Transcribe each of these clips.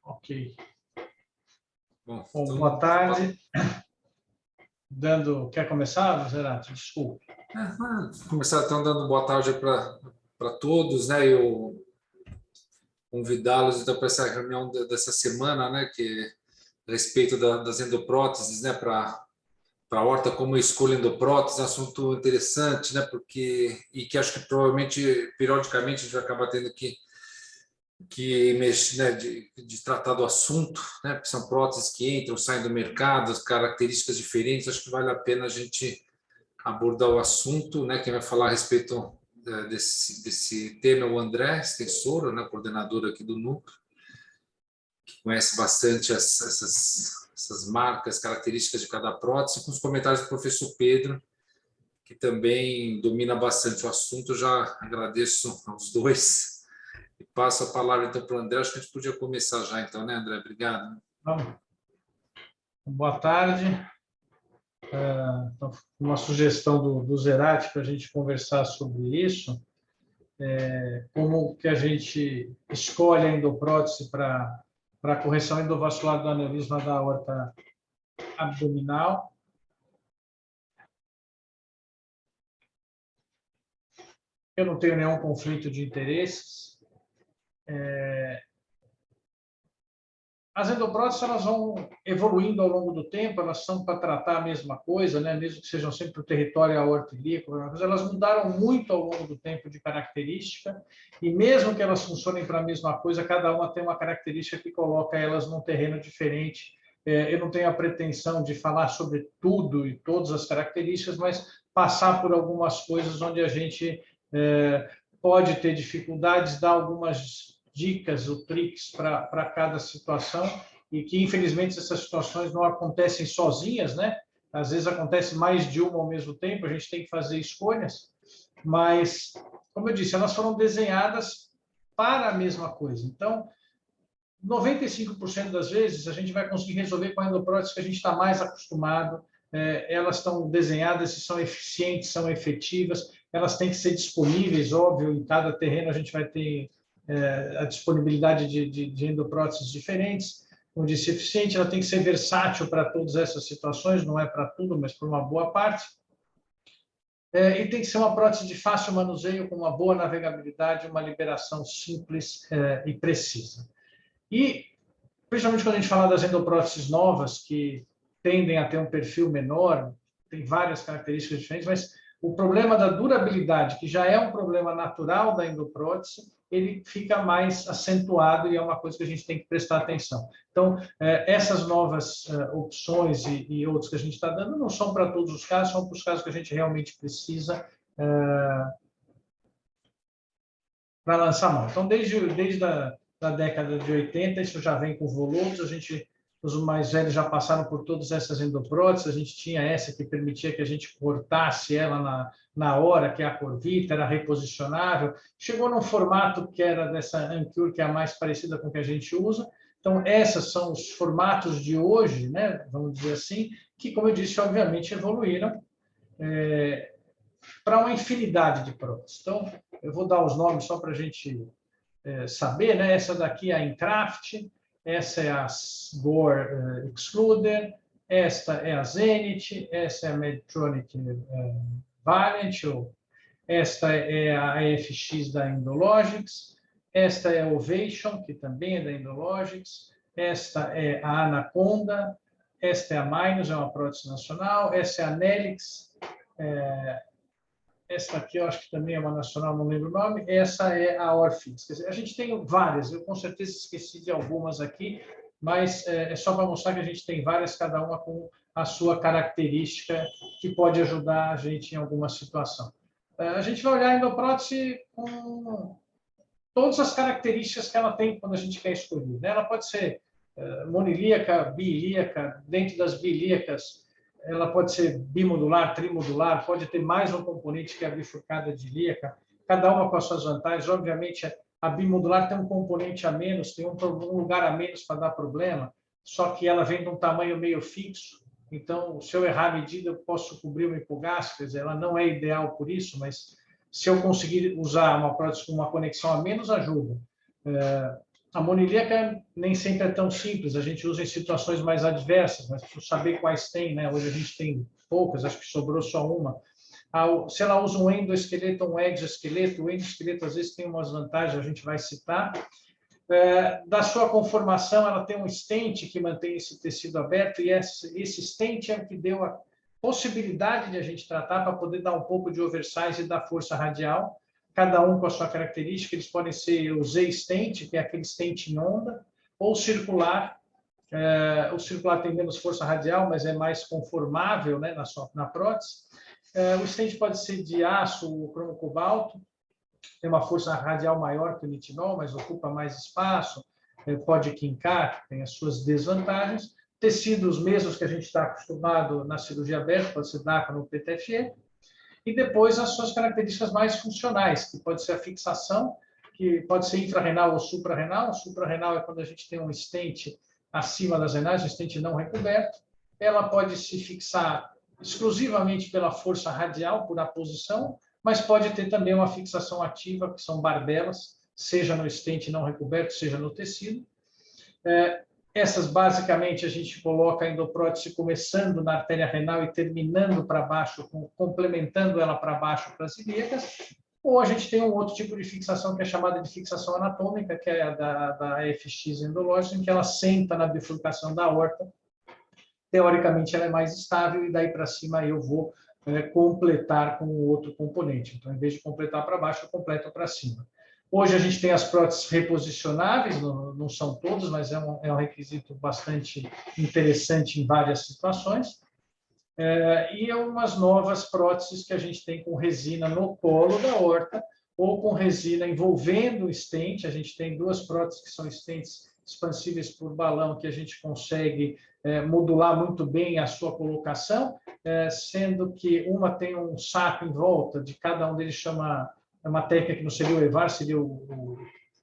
Ok. Bom, então, boa tarde. Quer começar, Zerati? Desculpe. Começar então dando boa tarde para todos, né? Eu convidá-los então para essa reunião dessa semana, né? Que a respeito das endopróteses, né? Para a aorta como escolha endoprótese, assunto interessante, né? Porque que acho que provavelmente periodicamente a gente vai acabar tendo que mexer, né, de tratar do assunto, né, porque são próteses que entram, saem do mercado, as características diferentes, acho que vale a pena a gente abordar o assunto, né, quem vai falar a respeito desse tema é o André Stensoro, né, coordenador aqui do núcleo, que conhece bastante essas marcas, características de cada prótese, com os comentários do professor Pedro, que também domina bastante o assunto. Já agradeço aos dois. E passo a palavra então para o André. Acho que a gente podia começar já, então, né, André? Obrigado. Boa tarde. Uma sugestão do Zerati para a gente conversar sobre isso. Como que a gente escolhe a endoprótese para a correção endovascular do aneurisma da aorta abdominal. Eu não tenho nenhum conflito de interesses. As endopróteses elas vão evoluindo ao longo do tempo, elas são para tratar a mesma coisa, né? Mesmo que sejam sempre o território aorto-ilíaco, elas mudaram muito ao longo do tempo de característica, e mesmo que elas funcionem para a mesma coisa, cada uma tem uma característica que coloca elas num terreno diferente. Eu não tenho a pretensão de falar sobre tudo e todas as características, mas passar por algumas coisas onde a gente pode ter dificuldades, dar algumas dicas ou tricks para cada situação, e que, infelizmente, essas situações não acontecem sozinhas, né? Às vezes acontece mais de uma ao mesmo tempo, a gente tem que fazer escolhas, mas, como eu disse, elas foram desenhadas para a mesma coisa. Então, 95% das vezes, a gente vai conseguir resolver com a endoprótese que a gente está mais acostumado. Elas estão desenhadas e são eficientes, são efetivas, elas têm que ser disponíveis, óbvio, em cada terreno a gente vai ter a disponibilidade de endopróteses diferentes. Como disse, eficiente, ela tem que ser versátil para todas essas situações, não é para tudo, mas para uma boa parte. E tem que ser uma prótese de fácil manuseio, com uma boa navegabilidade, uma liberação simples e precisa. E, principalmente quando a gente fala das endopróteses novas, que tendem a ter um perfil menor, tem várias características diferentes, mas o problema da durabilidade, que já é um problema natural da endoprótese, ele fica mais acentuado e é uma coisa que a gente tem que prestar atenção. Então, essas novas opções e outras que a gente está dando não são para todos os casos, são para os casos que a gente realmente precisa para lançar mão. Então, desde a década de 80, isso já vem com volumes, os mais velhos já passaram por todas essas endopróteses, a gente tinha essa que permitia que a gente cortasse ela na hora, que é a Corvita, era reposicionável, chegou num formato que era dessa Ancure, que é a mais parecida com o que a gente usa. Então, esses são os formatos de hoje, né, vamos dizer assim, que, como eu disse, obviamente evoluíram para uma infinidade de próteses. Então, eu vou dar os nomes só para a gente saber, né? Essa daqui é a Encraft, essa é a Gore Excluder, esta é a Zenith, essa é a Medtronic Valiant, esta é a EFX da Endologics, esta é a Ovation, que também é da Endologics, esta é a Anaconda, esta é a Minus, é uma prótese nacional, essa é a Nelix, essa aqui eu acho que também é uma nacional, não lembro o nome, essa é a Orfix. Quer dizer, a gente tem várias, eu com certeza esqueci de algumas aqui, mas é só para mostrar que a gente tem várias, cada uma com a sua característica que pode ajudar a gente em alguma situação. A gente vai olhar a endoprótese com todas as características que ela tem quando a gente quer escolher, né? Ela pode ser monilíaca, biilíaca, dentro das biilíacas, ela pode ser bimodular, trimodular, pode ter mais um componente que é a bifurcada de ilíaca, cada uma com as suas vantagens. Obviamente, a bimodular tem um componente a menos, tem um lugar a menos para dar problema, só que ela vem de um tamanho meio fixo, então, se eu errar a medida, eu posso cobrir uma hipogástrica, quer dizer, ela não é ideal por isso, mas se eu conseguir usar uma prótese com uma conexão a menos, ajuda. A monilíaca nem sempre é tão simples, a gente usa em situações mais adversas, mas preciso saber quais tem, né? Hoje a gente tem poucas, acho que sobrou só uma. Se ela usa um endoesqueleto ou um exoesqueleto, o endoesqueleto às vezes tem umas vantagens, a gente vai citar. Da sua conformação, ela tem um stent que mantém esse tecido aberto, e esse stent é o que deu a possibilidade de a gente tratar para poder dar um pouco de oversize e dar força radial, cada um com a sua característica. Eles podem ser o Z-stent, que é aquele stent em onda, ou circular. O circular tem menos força radial, mas é mais conformável, né, na prótese. O stent pode ser de aço ou cromo cobalto, tem uma força radial maior que o nitinol, mas ocupa mais espaço, pode quincar, tem as suas desvantagens. Tecidos mesmos que a gente está acostumado na cirurgia aberta, pode ser DACA no PTFE, e depois as suas características mais funcionais, que pode ser a fixação, que pode ser infrarrenal ou suprarrenal. O suprarrenal é quando a gente tem um stent acima das renais, um stent não recoberto. Ela pode se fixar exclusivamente pela força radial, por aposição, mas pode ter também uma fixação ativa, que são barbelas, seja no stent não recoberto, seja no tecido. Essas, basicamente, a gente coloca a endoprótese começando na artéria renal e terminando para baixo, complementando ela para baixo para as ilíacas. Ou a gente tem um outro tipo de fixação que é chamada de fixação anatômica, que é a da FX endológica, em que ela senta na bifurcação da aorta. Teoricamente, ela é mais estável, e daí para cima eu vou completar com o outro componente. Então, em vez de completar para baixo, eu completo para cima. Hoje a gente tem as próteses reposicionáveis, não são todas, mas é um requisito bastante interessante em várias situações. E umas novas próteses que a gente tem com resina no colo da aorta, ou com resina envolvendo o stent. A gente tem duas próteses que são stents expansíveis por balão, que a gente consegue modular muito bem a sua colocação, sendo que uma tem um saco em volta, de cada um deles chama, uma técnica que não seria o EVAR, seria o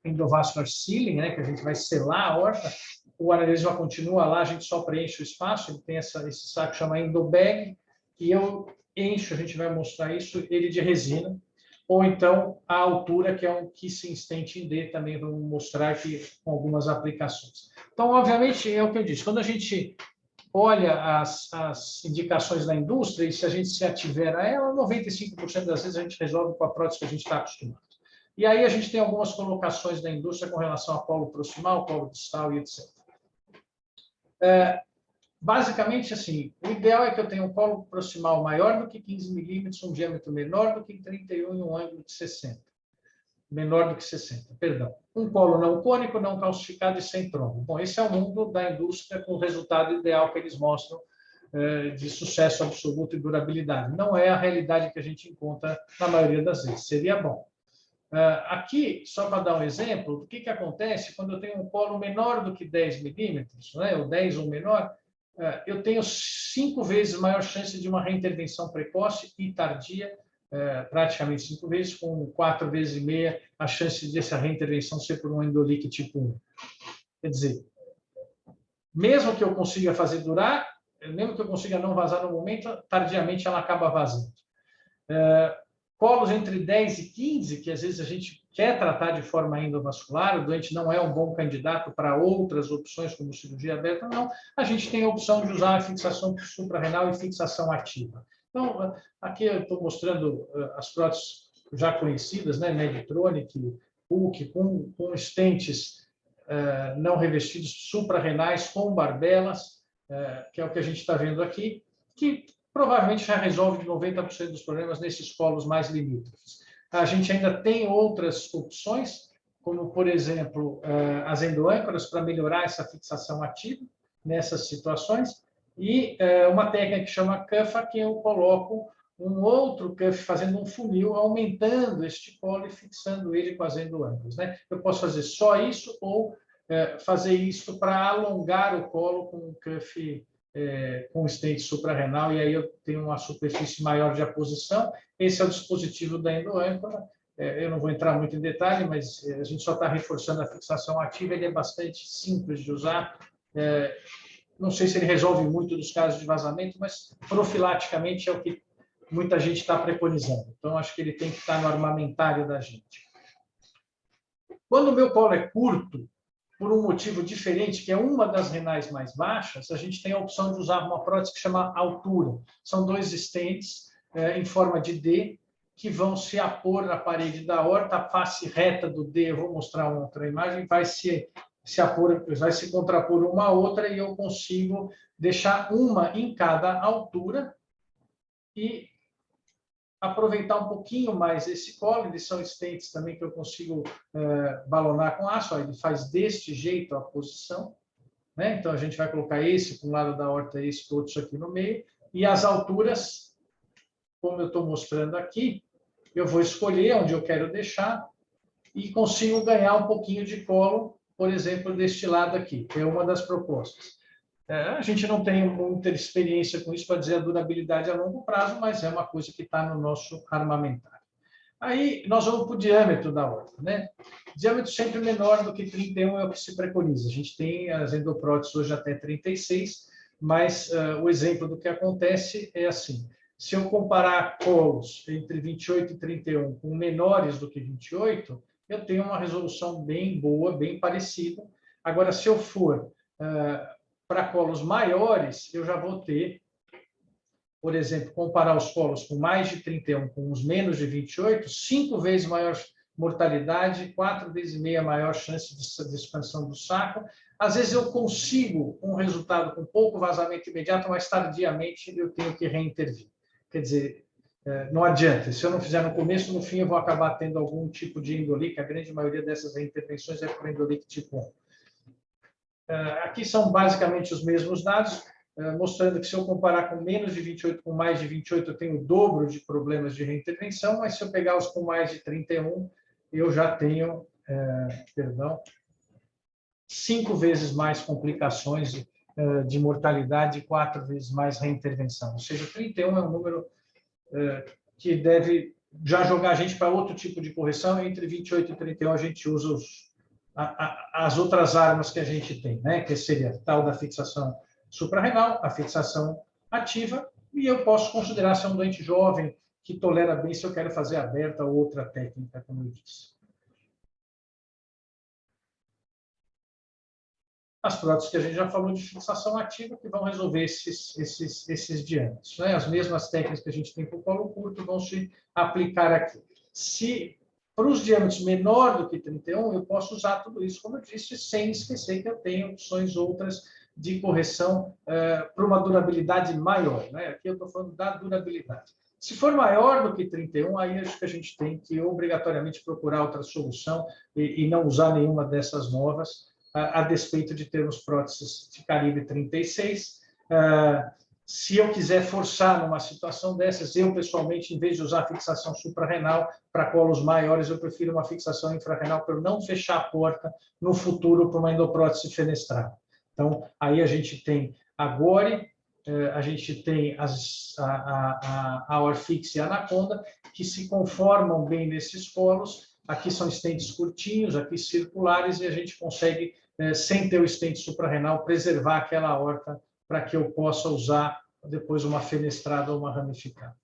endovascular sealing, né, que a gente vai selar a aorta. O aneurisma continua lá, a gente só preenche o espaço. Ele tem esse saco que chama endobag, e eu encho, a gente vai mostrar isso, ele de resina, ou então a altura, que é um kissing stent in D, também vamos mostrar aqui com algumas aplicações. Então, obviamente, é o que eu disse, quando a gente olha as indicações da indústria, e se a gente se ativer a ela, 95% das vezes a gente resolve com a prótese que a gente está acostumado. E aí a gente tem algumas colocações da indústria com relação a colo proximal, colo distal e etc. Basicamente, assim, o ideal é que eu tenha um colo proximal maior do que 15 milímetros, um diâmetro menor do que 31 e um ângulo de 60. Menor do que 60, perdão. Um colo não cônico, não calcificado e sem trombo. Bom, esse é o mundo da indústria com o resultado ideal que eles mostram de sucesso absoluto e durabilidade. Não é a realidade que a gente encontra na maioria das vezes. Seria bom. Aqui, só para dar um exemplo, o que acontece quando eu tenho um colo menor do que 10 milímetros, né, ou 10 ou menor, eu tenho 5 vezes maior chance de uma reintervenção precoce e tardia, praticamente 5 vezes, com 4 vezes e meia a chance dessa reintervenção ser por um endolique tipo 1. Quer dizer, mesmo que eu consiga fazer durar, mesmo que eu consiga não vazar no momento, tardiamente ela acaba vazando. Colos entre 10 e 15, que às vezes a gente quer tratar de forma endovascular, o doente não é um bom candidato para outras opções, como cirurgia aberta, não. A gente tem a opção de usar a fixação suprarrenal e fixação ativa. Então, aqui eu estou mostrando as próteses já conhecidas, né? Medtronic, PUC, com stents não revestidos suprarrenais, com barbelas, que é o que a gente está vendo aqui, que provavelmente já resolve 90% dos problemas nesses colos mais limítrofes. A gente ainda tem outras opções, como, por exemplo, as endoâncoras, para melhorar essa fixação ativa nessas situações, e uma técnica que chama CUFA, que eu coloco um outro cuff fazendo um funil, aumentando este colo e fixando ele com as endoâncoras, né? Eu posso fazer só isso, ou fazer isso para alongar o colo com um cuff com stent suprarrenal, e aí eu tenho uma superfície maior de aposição. Esse é o dispositivo da endoâncora. Eu não vou entrar muito em detalhe, mas a gente só está reforçando a fixação ativa. Ele é bastante simples de usar. Não sei se ele resolve muito dos casos de vazamento, mas profilaticamente é o que muita gente está preconizando. Então, acho que ele tem que estar no armamentário da gente. Quando o meu colo é curto, por um motivo diferente, que é uma das renais mais baixas, a gente tem a opção de usar uma prótese que chama altura. São 2 stents em forma de D, que vão se apor na parede da aorta, a face reta do D, eu vou mostrar uma outra imagem, vai se contrapor uma à outra, e eu consigo deixar uma em cada altura e aproveitar um pouquinho mais esse colo. Eles são stents também que eu consigo balonar com aço. Ele faz deste jeito a posição, né? Então, a gente vai colocar esse para um lado da aorta, esse para outro aqui no meio. E as alturas, como eu estou mostrando aqui, eu vou escolher onde eu quero deixar e consigo ganhar um pouquinho de colo, por exemplo, deste lado aqui, que é uma das propostas. A gente não tem muita experiência com isso para dizer a durabilidade a longo prazo, mas é uma coisa que está no nosso armamentário. Aí nós vamos para o diâmetro da aorta, né? Diâmetro sempre menor do que 31 é o que se preconiza. A gente tem as endopróteses hoje até 36, mas o exemplo do que acontece é assim: se eu comparar colos entre 28 e 31 com menores do que 28, eu tenho uma resolução bem boa, bem parecida. Agora, se eu for para colos maiores, eu já vou ter, por exemplo, comparar os colos com mais de 31 com os menos de 28, 5 vezes maior mortalidade, 4 vezes e meia maior chance de expansão do saco. Às vezes eu consigo um resultado com pouco vazamento imediato, mas tardiamente eu tenho que reintervir. Quer dizer, não adianta. Se eu não fizer no começo, no fim eu vou acabar tendo algum tipo de endolique. A grande maioria dessas reintervenções é por endolique tipo 1. Aqui são basicamente os mesmos dados, mostrando que se eu comparar com menos de 28 com mais de 28, eu tenho o dobro de problemas de reintervenção, mas se eu pegar os com mais de 31, eu já tenho, 5 vezes mais complicações de mortalidade e 4 vezes mais reintervenção. Ou seja, 31 é um número que deve já jogar a gente para outro tipo de correção. Entre 28 e 31 a gente usa as outras armas que a gente tem, né? Que seria a tal da fixação suprarrenal, a fixação ativa, e eu posso considerar ser um doente jovem que tolera bem se eu quero fazer aberta ou outra técnica, como eu disse. As próteses que a gente já falou de fixação ativa, que vão resolver esses diâmetros, né? As mesmas técnicas que a gente tem para o colo curto vão se aplicar aqui. Se para os diâmetros menor do que 31, eu posso usar tudo isso, como eu disse, sem esquecer que eu tenho opções outras de correção para uma durabilidade maior, né? Aqui eu estou falando da durabilidade. Se for maior do que 31, aí acho que a gente tem que obrigatoriamente procurar outra solução e não usar nenhuma dessas novas, a despeito de termos próteses de calibre 36. Se eu quiser forçar numa situação dessas, eu, pessoalmente, em vez de usar fixação suprarrenal para colos maiores, eu prefiro uma fixação infrarrenal para eu não fechar a porta no futuro para uma endoprótese fenestrada. Então, aí a gente tem a Gore, a gente tem a Orfix e a Anaconda, que se conformam bem nesses colos. Aqui são stents curtinhos, aqui circulares, e a gente consegue, sem ter o stent suprarrenal, preservar aquela aorta para que eu possa usar depois uma fenestrada ou uma ramificada.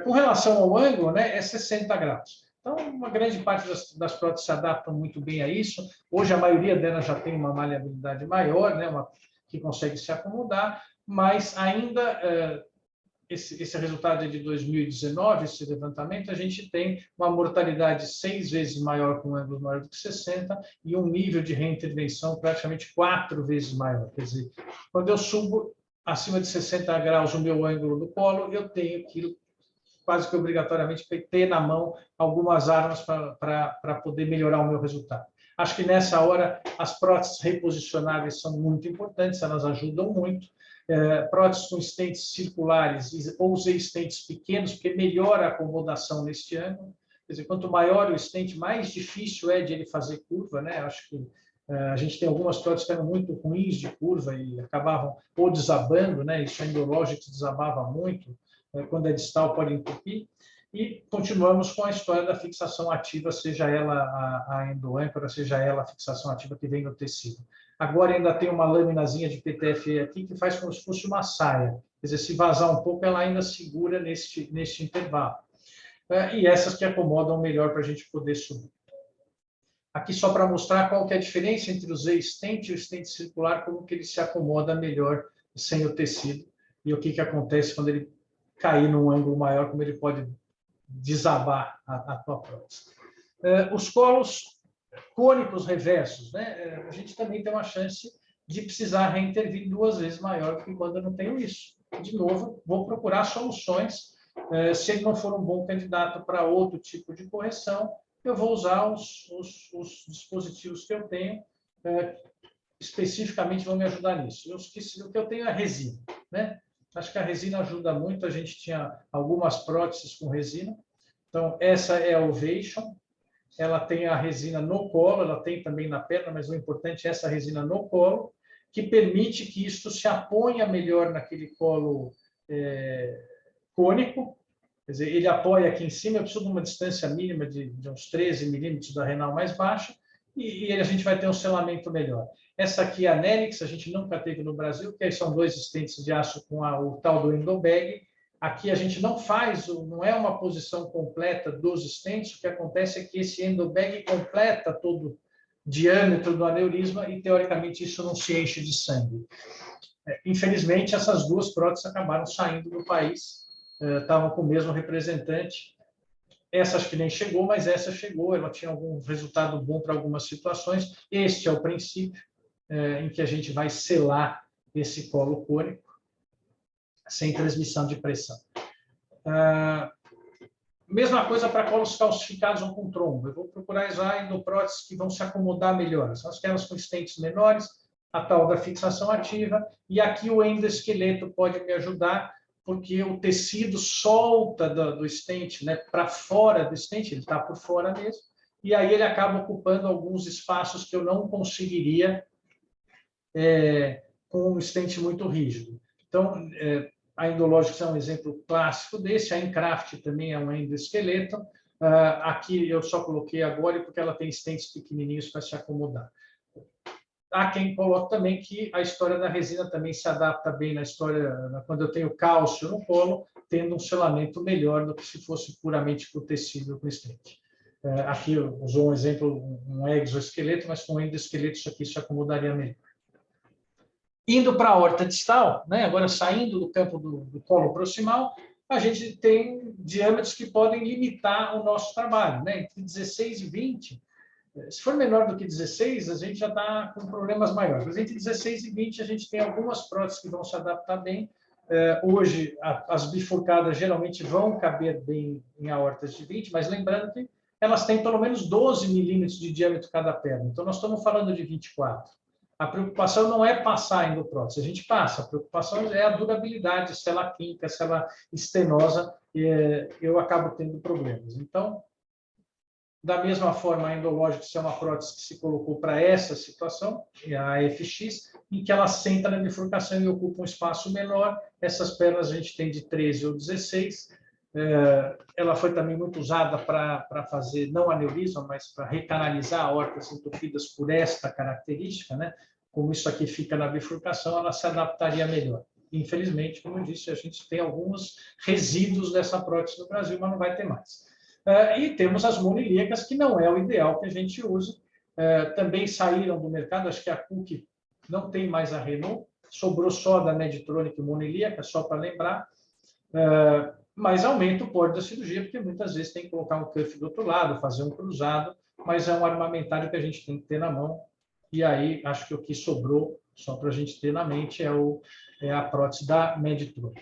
Com relação ao ângulo, né, é 60 graus. Então, uma grande parte das próteses se adaptam muito bem a isso. Hoje, a maioria delas já tem uma maleabilidade maior, né, que consegue se acomodar, mas ainda... Esse resultado é de 2019, esse levantamento, a gente tem uma mortalidade 6 vezes maior com um ângulo maior do que 60 e um nível de reintervenção praticamente 4 vezes maior. Quer dizer, quando eu subo acima de 60 graus o meu ângulo do colo, eu tenho que quase que obrigatoriamente ter na mão algumas armas para poder melhorar o meu resultado. Acho que nessa hora as próteses reposicionáveis são muito importantes, elas ajudam muito. Próteses com stents circulares, ou usei stents pequenos, porque melhora a acomodação neste ângulo. Quer dizer, quanto maior o stent, mais difícil é de ele fazer curva, né? Acho que a gente tem algumas próteses que eram muito ruins de curva e acabavam ou desabando, né? Isso é endológico, desabava muito, quando é distal pode entupir. E continuamos com a história da fixação ativa, seja ela a endoâncora, seja ela a fixação ativa que vem no tecido. Agora ainda tem uma laminazinha de PTFE aqui que faz como se fosse uma saia. Quer dizer, se vazar um pouco, ela ainda segura neste intervalo. E essas que acomodam melhor para a gente poder subir. Aqui só para mostrar qual que é a diferença entre o Z-stent e o stent circular, como que ele se acomoda melhor sem o tecido e o que, que acontece quando ele cair num ângulo maior, como ele pode desabar a tua prótese. Os colos cônicos reversos, né? A gente também tem uma chance de precisar reintervir 2 vezes maior do que quando eu não tenho isso. De novo, vou procurar soluções. Se ele não for um bom candidato para outro tipo de correção, eu vou usar os dispositivos que eu tenho, especificamente vão me ajudar nisso. O que eu tenho é a resina, né? Acho que a resina ajuda muito. A gente tinha algumas próteses com resina. Então, essa é a Ovation. Ela tem a resina no colo, ela tem também na perna, mas o importante é essa resina no colo, que permite que isto se apoie melhor naquele colo cônico. Quer dizer, ele apoia aqui em cima, eu preciso de uma distância mínima de uns 13 milímetros da renal mais baixa, e a gente vai ter um selamento melhor. Essa aqui é a Nelix, a gente nunca teve no Brasil, porque são 2 stents de aço com o tal do endobag. Aqui a gente não faz, não é uma posição completa dos stents, o que acontece é que esse endobag completa todo o diâmetro do aneurisma e, teoricamente, isso não se enche de sangue. Infelizmente, essas 2 próteses acabaram saindo do país, estavam com o mesmo representante. Essa acho que nem chegou, mas essa chegou, ela tinha algum resultado bom para algumas situações. Este é o princípio em que a gente vai selar esse colo cônico sem transmissão de pressão. Mesma coisa para colos calcificados ou com trombo. Eu vou procurar usar endopróteses que vão se acomodar melhor. São aquelas com stents menores, a tal da fixação ativa, e aqui o endoesqueleto pode me ajudar, porque o tecido solta do stent, né, para fora do stent, ele está por fora mesmo, e aí ele acaba ocupando alguns espaços que eu não conseguiria com um stent muito rígido. Então, a Endologix é um exemplo clássico desse, a Encraft também é um endoesqueleto. Aqui eu só coloquei agora porque ela tem stents pequenininhos para se acomodar. Há quem coloque também que a história da resina também se adapta bem na história, quando eu tenho cálcio no colo, tendo um selamento melhor do que se fosse puramente por tecido com stent. Aqui eu usou um exemplo, um exoesqueleto, mas com um endoesqueleto isso aqui se acomodaria melhor. Indo para a aorta distal, né, agora saindo do campo do colo proximal, a gente tem diâmetros que podem limitar o nosso trabalho, né, entre 16 e 20. Se for menor do que 16, a gente já está com problemas maiores. Mas entre 16 e 20, a gente tem algumas próteses que vão se adaptar bem. Hoje, as bifurcadas geralmente vão caber bem em aortas de 20, mas lembrando que elas têm pelo menos 12 milímetros de diâmetro cada perna. Então, nós estamos falando de 24. A preocupação não é passar a endoprótese, a gente passa. A preocupação é a durabilidade, se ela quinca, se ela estenosa, eu acabo tendo problemas. Então, da mesma forma, a Endologix é uma prótese que se colocou para essa situação, a FX, em que ela senta na bifurcação e ocupa um espaço menor. Essas pernas a gente tem de 13 ou 16. Ela foi também muito usada para fazer, não aneurisma, mas para recanalizar aortas entupidas por esta característica, né? Como isso aqui fica na bifurcação, ela se adaptaria melhor. Infelizmente, como eu disse, a gente tem alguns resíduos dessa prótese no Brasil, mas não vai ter mais. E temos as monilíacas, que não é o ideal que a gente usa. Também saíram do mercado, acho que a Cook não tem mais a Renault, sobrou só da Medtronic monilíaca, só para lembrar. Mas aumenta o porte da cirurgia, porque muitas vezes tem que colocar um cuff do outro lado, fazer um cruzado, mas é um armamentário que a gente tem que ter na mão. E aí, acho que o que sobrou, só para a gente ter na mente, é a prótese da Medtronic.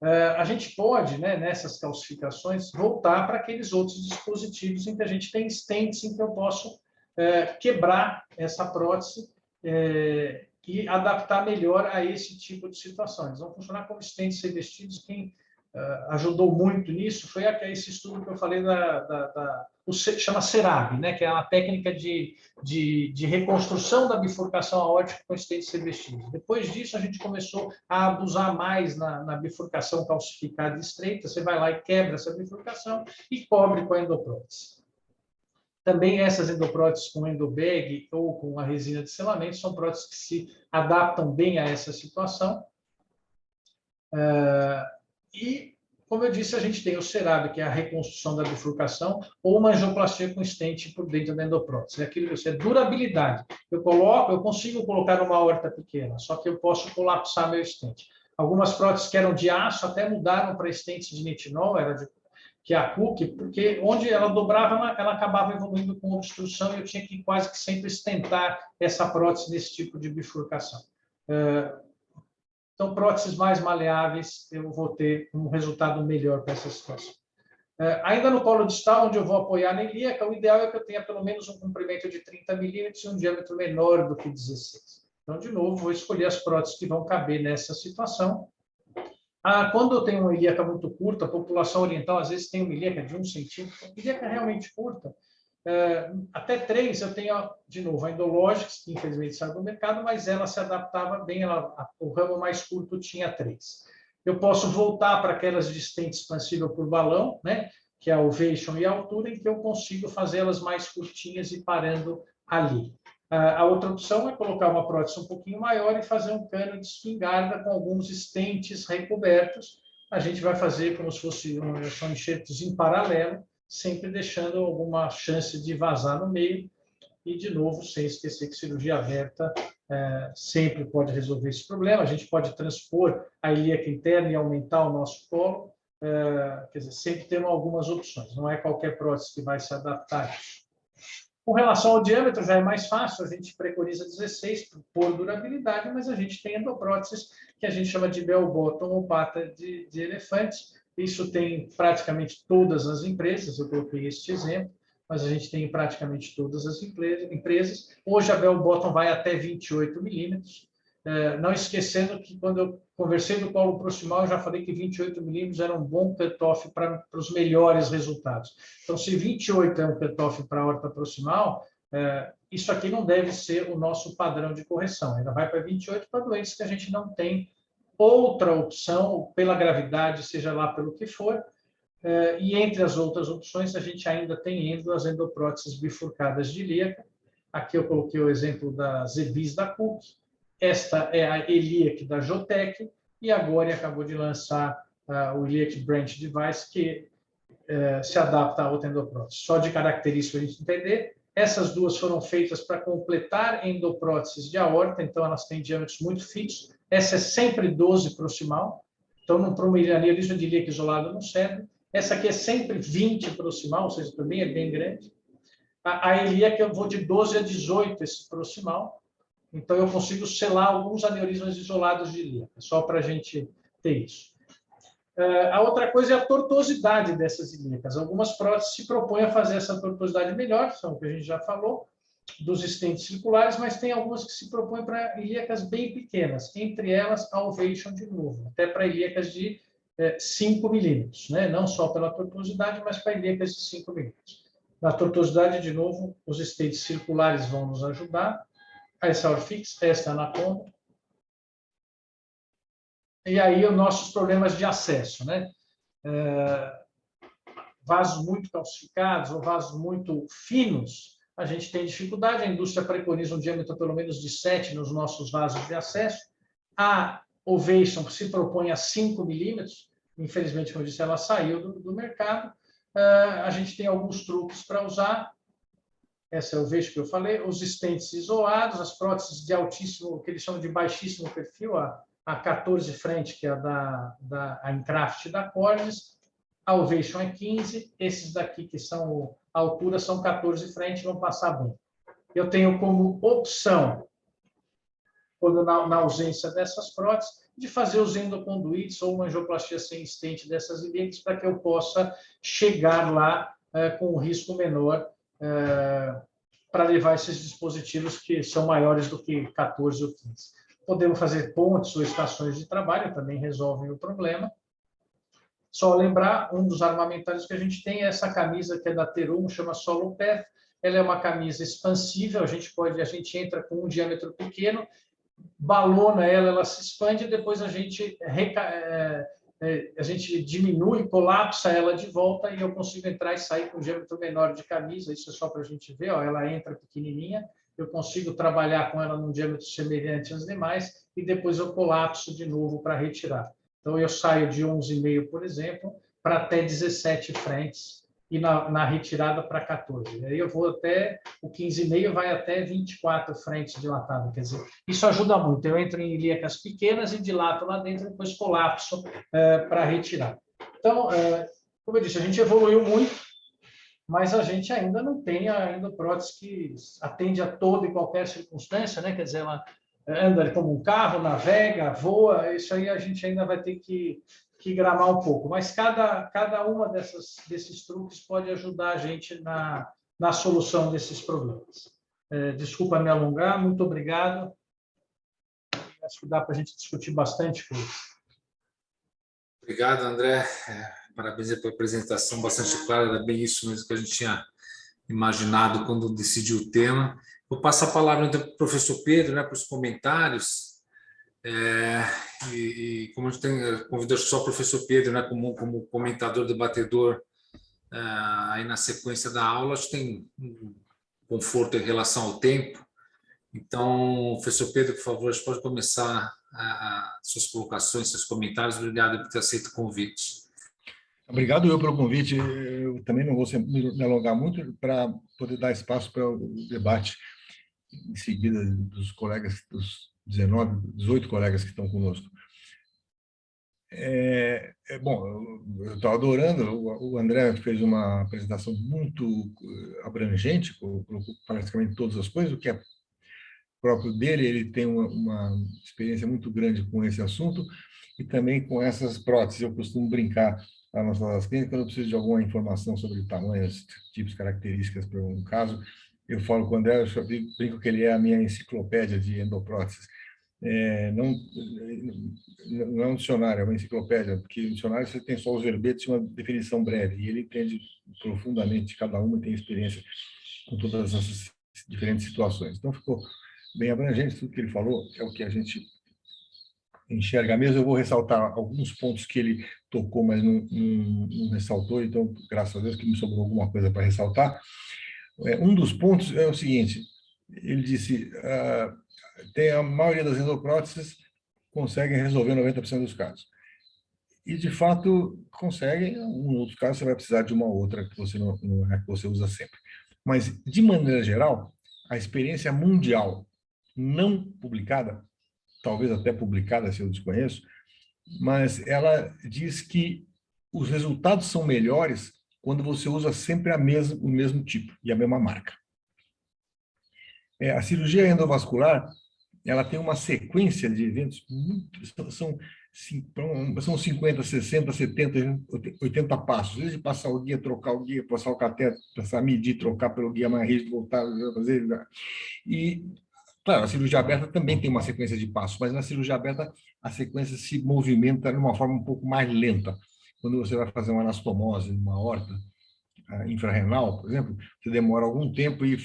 A gente pode, né, nessas calcificações, voltar para aqueles outros dispositivos em que a gente tem stents em que eu posso quebrar essa prótese e adaptar melhor a esse tipo de situações. Vão funcionar como stents revestidos. Quem ajudou muito nisso foi esse estudo que eu falei chama CERAB, né, que é uma técnica de reconstrução da bifurcação aórtica com stents revestidos. Depois disso, a gente começou a abusar mais na bifurcação calcificada e estreita. Você vai lá e quebra essa bifurcação e cobre com a endoprótese. Também essas endopróteses com endobag ou com a resina de selamento são próteses que se adaptam bem a essa situação. E como eu disse, a gente tem o CERAB, que é a reconstrução da bifurcação, ou uma angioplastia com stent por dentro da endoprótese. É aquilo que é durabilidade. Eu consigo colocar uma aorta pequena, só que eu posso colapsar meu stent. Algumas próteses que eram de aço até mudaram para stents de nitinol, que é a Cook, porque onde ela dobrava, ela acabava evoluindo com obstrução e eu tinha que quase que sempre estentar essa prótese nesse tipo de bifurcação. Então, próteses mais maleáveis, eu vou ter um resultado melhor para essa situação. Ainda no colo distal, onde eu vou apoiar na ilíaca, o ideal é que eu tenha pelo menos um comprimento de 30 milímetros e um diâmetro menor do que 16. Então, de novo, vou escolher as próteses que vão caber nessa situação. Quando eu tenho uma ilíaca muito curta, a população oriental às vezes tem uma ilíaca de 1 centímetro, ilíaca realmente curta, até 3 eu tenho, de novo, a Endologix, que infelizmente saiu do mercado, mas ela se adaptava bem, o ramo mais curto tinha 3. Eu posso voltar para aquelas de stent expansível por balão, né, que é a ovation e a altura, em que eu consigo fazê-las mais curtinhas e parando ali. A outra opção é colocar uma prótese um pouquinho maior e fazer um cano de espingarda com alguns stents recobertos. A gente vai fazer como se são enxertos em paralelo, sempre deixando alguma chance de vazar no meio. E, de novo, sem esquecer que cirurgia aberta sempre pode resolver esse problema. A gente pode transpor a ilíaca interna e aumentar o nosso colo. Quer dizer, sempre temos algumas opções. Não é qualquer prótese que vai se adaptar a isso. Com relação ao diâmetro, já é mais fácil, a gente preconiza 16 por durabilidade, mas a gente tem endopróteses que a gente chama de bell bottom ou pata de elefante. Isso tem praticamente todas as empresas, eu coloquei este exemplo, mas a gente tem em praticamente todas as empresas. Hoje a bell bottom vai até 28 milímetros, não esquecendo que quando eu conversei do colo proximal, eu já falei que 28 milímetros era um bom cutoff para os melhores resultados. Então, se 28 é um cutoff para a aorta proximal, isso aqui não deve ser o nosso padrão de correção. Ainda vai para 28 para doentes que a gente não tem outra opção, pela gravidade, seja lá pelo que for. E entre as outras opções, a gente ainda tem as endopróteses bifurcadas de ilíaca. Aqui eu coloquei o exemplo da Zebis da Cook. Esta é a Iliac da Jotec, e agora acabou de lançar o Iliac Branch Device, que se adapta a outra endoprótese. Só de característica a gente entender, essas duas foram feitas para completar endopróteses de aorta, então elas têm diâmetros muito fixos. Essa é sempre 12 proximal, então para um aneurisma de ilíaca isolado não serve. Essa aqui é sempre 20 proximal, ou seja, também é bem grande. A ilíaca eu vou de 12 a 18 esse proximal. Então, eu consigo selar alguns aneurismas isolados de ilíaca, só para a gente ter isso. A outra coisa é a tortuosidade dessas ilíacas. Algumas próteses se propõem a fazer essa tortuosidade melhor, são o que a gente já falou, dos stents circulares, mas tem algumas que se propõem para ilíacas bem pequenas, entre elas a ovation de novo, até para ilíacas de 5 milímetros, né? Não só pela tortuosidade, mas para ilíacas de 5 milímetros. Na tortuosidade, de novo, os stents circulares vão nos ajudar. Essa Orfix, esta Anaconda. E aí os nossos problemas de acesso, né? Vasos muito calcificados ou vasos muito finos, a gente tem dificuldade. A indústria preconiza um diâmetro pelo menos de 7 nos nossos vasos de acesso. A Ovation se propõe a 5 milímetros. Infelizmente, como eu disse, ela saiu do mercado. A gente tem alguns truques para usar. Essa é o vejo que eu falei, os stents isolados, as próteses de altíssimo, que eles chamam de baixíssimo perfil, a 14 frente, que é a Encraft da Cordes, a Ovation é 15, esses daqui que são a altura são 14 frente, vão passar bem. Eu tenho como opção, quando na ausência dessas próteses, de fazer os endoconduítes ou uma angioplastia sem stent dessas ilíacas para que eu possa chegar lá com um risco menor para levar esses dispositivos que são maiores do que 14 ou 15. Podemos fazer pontes ou estações de trabalho, também resolvem o problema. Só lembrar, um dos armamentários que a gente tem é essa camisa que é da Terum, chama Solo Path. Ela é uma camisa expansível, a gente entra com um diâmetro pequeno, balona ela se expande, e depois a gente diminui, colapsa ela de volta e eu consigo entrar e sair com um diâmetro menor de camisa. Isso é só para a gente ver, ó, ela entra pequenininha, eu consigo trabalhar com ela num diâmetro semelhante às demais e depois eu colapso de novo para retirar. Então, eu saio de 11,5, por exemplo, para até 17 frentes e na retirada para 14. Aí eu vou até o 15,5, vai até 24 frentes dilatadas. Quer dizer, isso ajuda muito. Eu entro em ilíacas pequenas e dilato lá dentro, depois colapso para retirar. Então, como eu disse, a gente evoluiu muito, mas a gente ainda não tem ainda prótese que atende a toda e qualquer circunstância, né? Quer dizer, ela anda como um carro, navega, voa, isso aí a gente ainda vai ter que gramar um pouco. Mas cada uma desses truques pode ajudar a gente na solução desses problemas. Desculpa me alongar, muito obrigado. Acho que dá para a gente discutir bastante coisa. Obrigado, André. Parabéns pela apresentação bastante clara, era bem isso mesmo que a gente tinha imaginado quando decidiu o tema. Vou passar a palavra então para o professor Pedro, né, para os comentários. E como a gente convidou só o professor Pedro, né, como comentador, debatedor, aí na sequência da aula, acho que tem um conforto em relação ao tempo. Então, professor Pedro, por favor, a gente pode começar suas colocações, seus comentários. Obrigado por ter aceito o convite. Obrigado eu pelo convite. Eu também não vou me alongar muito para poder dar espaço para o debate em seguida dos colegas, dos 18 colegas que estão conosco. Bom, eu estou adorando. O André fez uma apresentação muito abrangente, colocou praticamente todas as coisas, o que é próprio dele. Ele tem uma experiência muito grande com esse assunto e também com essas próteses. Eu costumo brincar nas nossas clínicas, quando eu preciso de alguma informação sobre tamanhos, tipos, características para um caso, eu falo com o André, eu brinco que ele é a minha enciclopédia de endopróteses. Não é um dicionário, é uma enciclopédia, porque no dicionário você tem só os verbetes e uma definição breve, e ele entende profundamente cada uma e tem experiência com todas essas diferentes situações. Então, ficou bem abrangente tudo que ele falou, é o que a gente enxerga mesmo. Eu vou ressaltar alguns pontos que ele tocou, mas não ressaltou, então, graças a Deus que me sobrou alguma coisa para ressaltar. Um dos pontos é o seguinte, ele disse, tem a maioria das endopróteses conseguem resolver 90% dos casos. E, de fato, conseguem. Em outros casos, você vai precisar de uma outra que você não é que você usa sempre. Mas, de maneira geral, a experiência mundial não publicada, talvez até publicada, se eu desconheço, mas ela diz que os resultados são melhores quando você usa sempre o mesmo tipo e a mesma marca. A cirurgia endovascular, ela tem uma sequência de eventos, são 50, 60, 70, 80 passos. Desde passar o guia, trocar o guia, passar o cateter, passar a medir, trocar pelo guia mais rígido, voltar a fazer. E, claro, a cirurgia aberta também tem uma sequência de passos, mas na cirurgia aberta a sequência se movimenta de uma forma um pouco mais lenta. Quando você vai fazer uma anastomose, uma aorta infrarrenal, por exemplo, você demora algum tempo e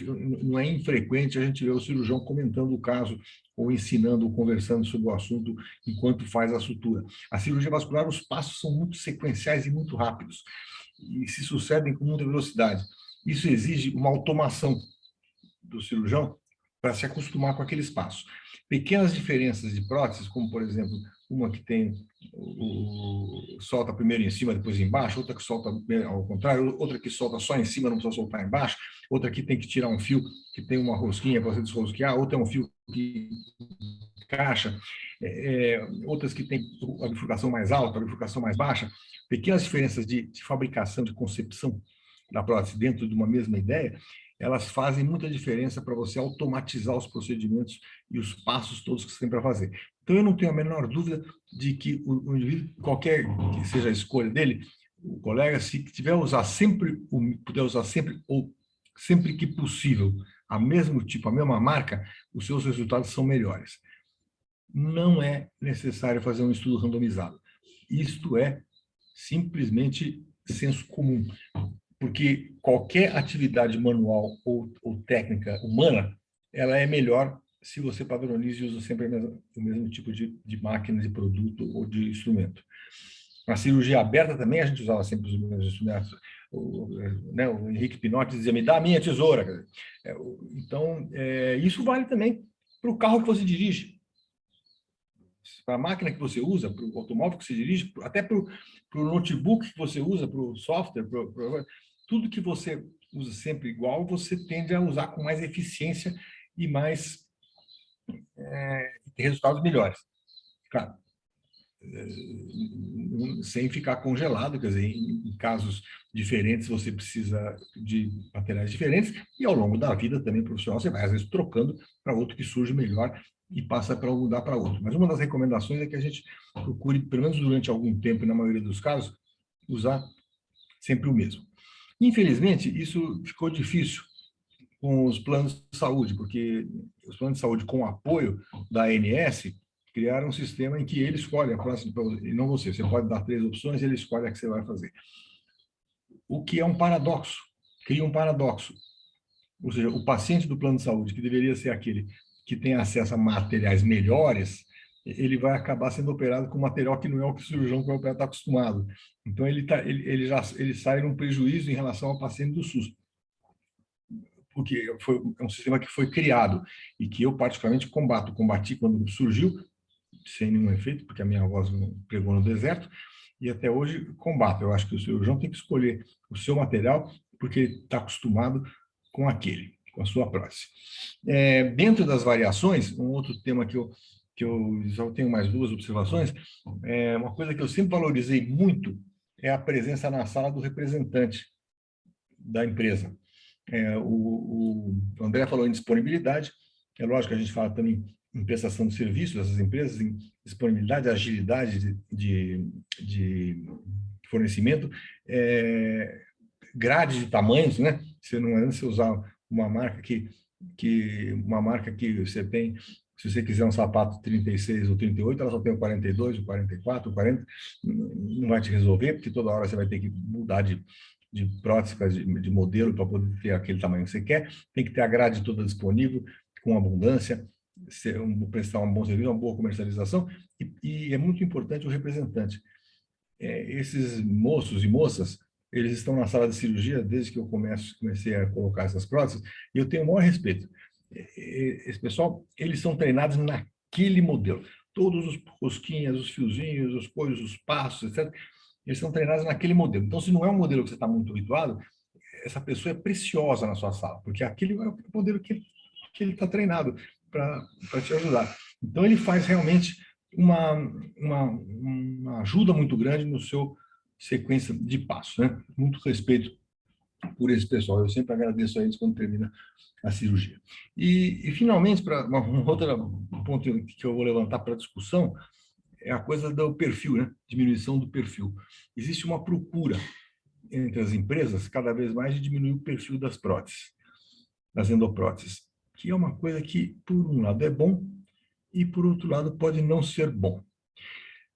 não é infrequente a gente ver o cirurgião comentando o caso ou ensinando, ou conversando sobre o assunto enquanto faz a sutura. A cirurgia vascular, os passos são muito sequenciais e muito rápidos e se sucedem com muita velocidade. Isso exige uma automação do cirurgião para se acostumar com aqueles passos. Pequenas diferenças de próteses, como, por exemplo, uma que tem solta primeiro em cima, depois embaixo, outra que solta ao contrário, outra que solta só em cima, não precisa soltar embaixo, outra que tem que tirar um fio que tem uma rosquinha para você desrosquear, outra é um fio que encaixa, outras que tem a bifurcação mais alta, a bifurcação mais baixa. Pequenas diferenças de fabricação, de concepção da prótese dentro de uma mesma ideia, elas fazem muita diferença para você automatizar os procedimentos e os passos todos que você tem para fazer. Então, eu não tenho a menor dúvida de que o indivíduo, qualquer que seja a escolha dele, o colega, se puder usar sempre ou sempre que possível, a mesmo tipo, a mesma marca, os seus resultados são melhores. Não é necessário fazer um estudo randomizado. Isto é simplesmente senso comum. Porque qualquer atividade manual ou técnica humana, ela é melhor se você padroniza e usa sempre o mesmo tipo de máquina, de produto ou de instrumento. Na cirurgia aberta também a gente usava sempre os mesmos instrumentos. O Henrique Pinotti dizia, me dá a minha tesoura. Então, isso vale também para o carro que você dirige. para a máquina que você usa, para o automóvel que você dirige, até para o notebook que você usa, para o software, tudo que você usa sempre igual, você tende a usar com mais eficiência e mais ter resultados melhores. Claro, sem ficar congelado, quer dizer, em casos diferentes você precisa de materiais diferentes e ao longo da vida também profissional você vai às vezes trocando para outro que surge melhor e passa para mudar para outro. Mas uma das recomendações é que a gente procure, pelo menos durante algum tempo, e na maioria dos casos, usar sempre o mesmo. Infelizmente, isso ficou difícil com os planos de saúde, porque os planos de saúde com apoio da ANS criaram um sistema em que ele escolhe a próxima, e não você. Você pode dar 3 opções e ele escolhe a que você vai fazer. O que é um paradoxo, cria um paradoxo. Ou seja, o paciente do plano de saúde, que deveria ser aquele que tem acesso a materiais melhores, ele vai acabar sendo operado com material que não é o que o cirurgião que vai operar está acostumado. Então, ele sai num prejuízo em relação ao paciente do SUS. Porque é um sistema que foi criado e que eu particularmente combati quando surgiu, sem nenhum efeito, porque a minha voz não pregou no deserto, e até hoje combato. Eu acho que o cirurgião tem que escolher o seu material porque ele está acostumado com aquele, com a sua prótese. Dentro das variações, um outro tema que eu só tenho mais 2 observações, uma coisa que eu sempre valorizei muito é a presença na sala do representante da empresa. O André falou em disponibilidade, é lógico que a gente fala também em prestação de serviços dessas empresas, em disponibilidade, agilidade de fornecimento, grade de tamanhos, né? Você não adianta você usar uma marca que você tem, se você quiser um sapato 36 ou 38, ela só tem o 42, o 44, o 40, não vai te resolver, porque toda hora você vai ter que mudar de prótese, de modelo, para poder ter aquele tamanho que você quer. Tem que ter a grade toda disponível, com abundância, prestar um bom serviço, uma boa comercialização, e é muito importante o representante. Esses moços e moças, eles estão na sala de cirurgia desde que eu comecei a colocar essas próteses, e eu tenho o maior respeito. Esse pessoal, eles são treinados naquele modelo. Todos os rosquinhas, os fiozinhos, os coisas, os passos, etc., eles são treinados naquele modelo. Então, se não é um modelo que você está muito habituado, essa pessoa é preciosa na sua sala, porque aquele é o modelo que ele está treinado para te ajudar. Então, ele faz realmente uma ajuda muito grande no seu sequência de passos, né? Muito respeito por esse pessoal. Eu sempre agradeço a eles quando termina a cirurgia. E finalmente, para um outro ponto que eu vou levantar para discussão, é a coisa do perfil, né? Diminuição do perfil. Existe uma procura entre as empresas cada vez mais de diminuir o perfil das próteses, das endopróteses, que é uma coisa que, por um lado, é bom e, por outro lado, pode não ser bom.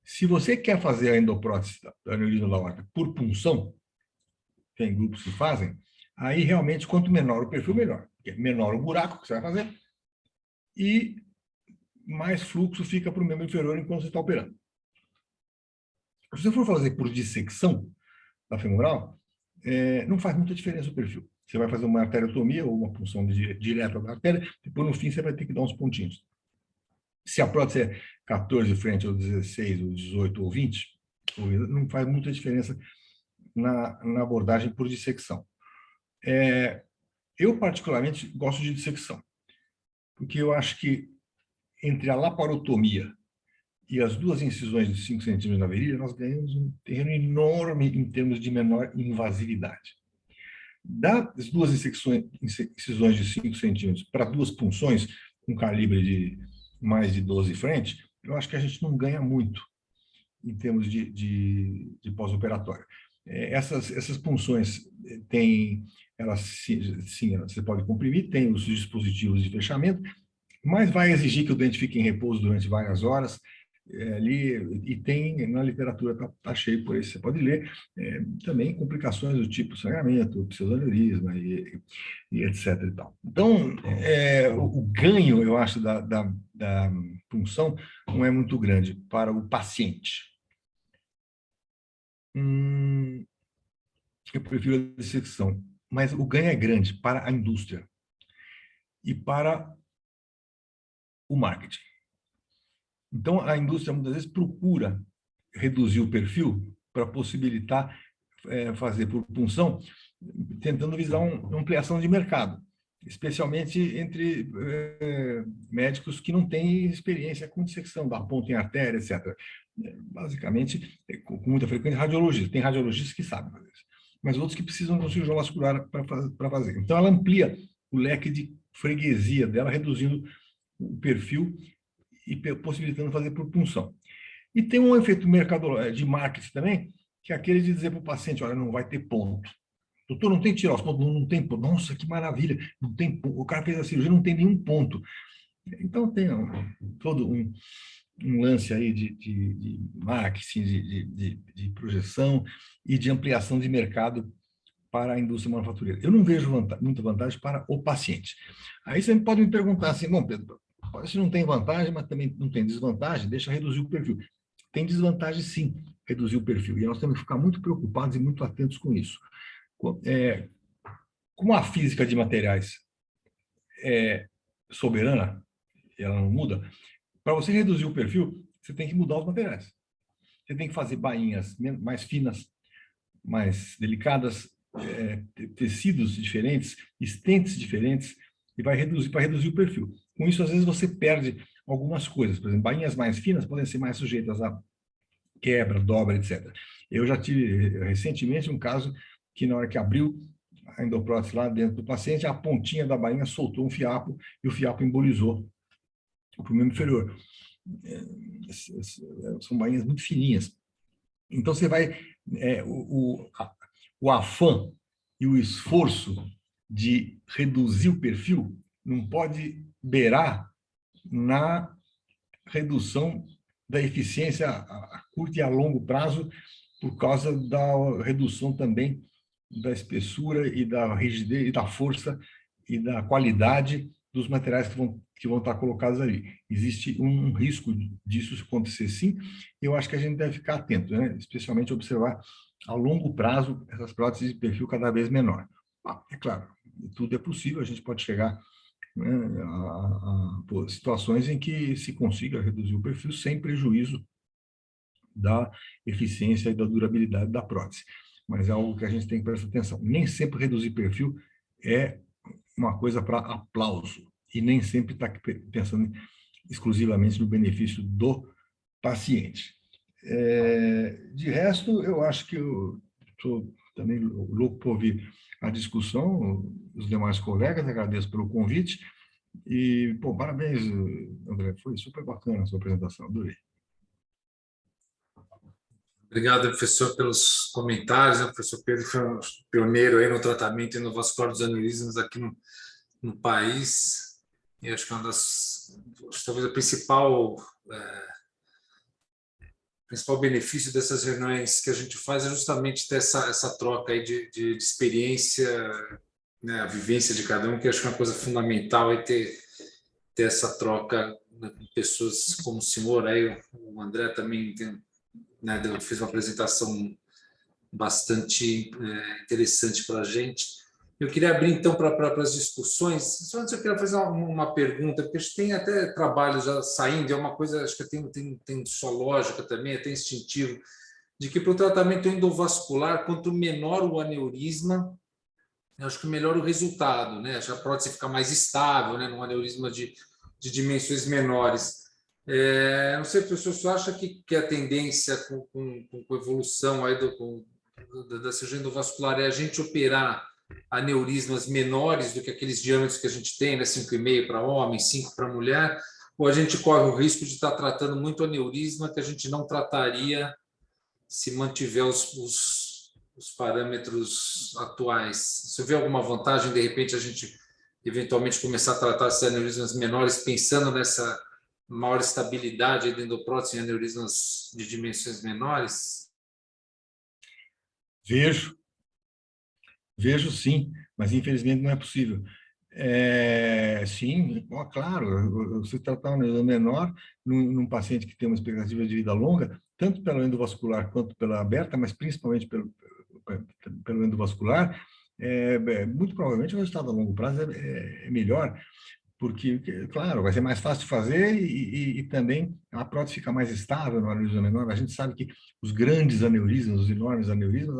Se você quer fazer a endoprótese da aneurisma da aorta por punção, tem grupos que fazem, aí realmente, quanto menor o perfil, melhor. Porque menor o buraco que você vai fazer e mais fluxo fica para o membro inferior enquanto você está operando. Se você for fazer por dissecção da femoral, não faz muita diferença o perfil. Você vai fazer uma arteriotomia ou uma punção direta da artéria, depois no fim você vai ter que dar uns pontinhos. Se a prótese é 14 frente ou 16, ou 18 ou 20, não faz muita diferença na abordagem por dissecção. Eu, particularmente, gosto de dissecção, porque eu acho que entre a laparotomia e as 2 incisões de 5 centímetros na virilha, nós ganhamos um terreno enorme em termos de menor invasividade. Das 2 incisões de 5 centímetros para 2 punções, com calibre de mais de 12 frente, eu acho que a gente não ganha muito em termos de pós-operatório. Essas punções elas sim, você pode comprimir, tem os dispositivos de fechamento, mas vai exigir que o dente fique em repouso durante várias horas, ali, e tem na literatura, está cheio por isso, você pode ler, também complicações do tipo sangramento, pseudoneurisma e etc. E tal. Então, o ganho, eu acho, da punção não é muito grande para o paciente. Eu prefiro a dissecção, mas o ganho é grande para a indústria e para o marketing. Então, a indústria muitas vezes procura reduzir o perfil para possibilitar fazer por punção, tentando visar uma ampliação de mercado, especialmente entre médicos que não têm experiência com dissecção da ponta em artéria, etc. Basicamente, com muita frequência, radiologistas. Tem radiologistas que sabem fazer isso, mas outros que precisam de um cirurgião vascular para fazer. Então, ela amplia o leque de freguesia dela, reduzindo o perfil e possibilitando fazer por punção. E tem um efeito de marketing também, que é aquele de dizer para o paciente, olha, não vai ter ponto. Doutor, não tem que tirar os pontos, não tem ponto. Nossa, que maravilha, não tem ponto. O cara fez a cirurgia, não tem nenhum ponto. Então, tem todo um lance aí de marketing, de projeção e de ampliação de mercado para a indústria manufatureira. Eu não vejo muita vantagem para o paciente. Aí você pode me perguntar assim, bom, Pedro, se não tem vantagem, mas também não tem desvantagem, deixa reduzir o perfil. Tem desvantagem, sim, reduzir o perfil. E nós temos que ficar muito preocupados e muito atentos com isso. Como a física de materiais é soberana, ela não muda, para você reduzir o perfil, você tem que mudar os materiais. Você tem que fazer bainhas mais finas, mais delicadas, tecidos diferentes, estentes diferentes, e vai reduzir para reduzir o perfil. Com isso, às vezes, você perde algumas coisas. Por exemplo, bainhas mais finas podem ser mais sujeitas a quebra, dobra, etc. Eu já tive recentemente um caso que, na hora que abriu a endoprótese lá dentro do paciente, a pontinha da bainha soltou um fiapo e o fiapo embolizou o membro inferior. São bainhas muito fininhas. Então, você vai... o afã e o esforço de reduzir o perfil não pode beirar na redução da eficiência a curto e a longo prazo, por causa da redução também da espessura e da rigidez, e da força e da qualidade dos materiais que vão estar colocados ali. Existe um risco disso acontecer, sim. Eu acho que a gente deve ficar atento, né? Especialmente observar a longo prazo essas próteses de perfil cada vez menor. É claro, tudo é possível, a gente pode chegar, né, a situações em que se consiga reduzir o perfil sem prejuízo da eficiência e da durabilidade da prótese. Mas é algo que a gente tem que prestar atenção. Nem sempre reduzir perfil é uma coisa para aplauso, e nem sempre está pensando exclusivamente no benefício do paciente. De resto, eu acho que eu estou também louco por ouvir a discussão, os demais colegas, agradeço pelo convite, e, pô, parabéns, André, foi super bacana a sua apresentação, adorei. Obrigado, professor, pelos comentários. O professor Pedro foi um pioneiro aí no tratamento endovascular dos aneurismas aqui no país. E acho que talvez o principal benefício dessas reuniões que a gente faz é justamente ter essa troca aí de experiência, né, a vivência de cada um, que acho que é uma coisa fundamental é ter essa troca, né, com pessoas como o senhor, aí o André também tem, né, fez uma apresentação bastante interessante para a gente. Eu queria abrir, então, para as discussões. Só antes eu queria fazer uma pergunta, porque a gente tem até trabalhos já saindo, é uma coisa, acho que tem sua lógica também, até instintivo, de que para o tratamento endovascular, quanto menor o aneurisma, eu acho que melhor o resultado, né? Acho que a prótese fica mais estável, né, num aneurisma de dimensões menores. Não sei, professor, você acha que a tendência com a evolução aí da cirurgia endovascular é a gente operar aneurismas menores do que aqueles diâmetros que a gente tem, né, 5,5 para homem, 5 para mulher, ou a gente corre o risco de estar tratando muito aneurisma que a gente não trataria se mantiver os parâmetros atuais? Você vê alguma vantagem, de repente, a gente eventualmente começar a tratar esses aneurismas menores pensando nessa maior estabilidade da endoprótese em aneurismas de dimensões menores? Vejo sim, mas infelizmente não é possível. Sim, claro, você tratar um aneurisma menor num paciente que tem uma expectativa de vida longa, tanto pela endovascular quanto pela aberta, mas principalmente pelo endovascular, muito provavelmente o resultado a longo prazo é melhor, porque, claro, vai ser mais fácil de fazer e também a prótese fica mais estável no aneurisma menor. A gente sabe que os grandes aneurismas, os enormes aneurismas,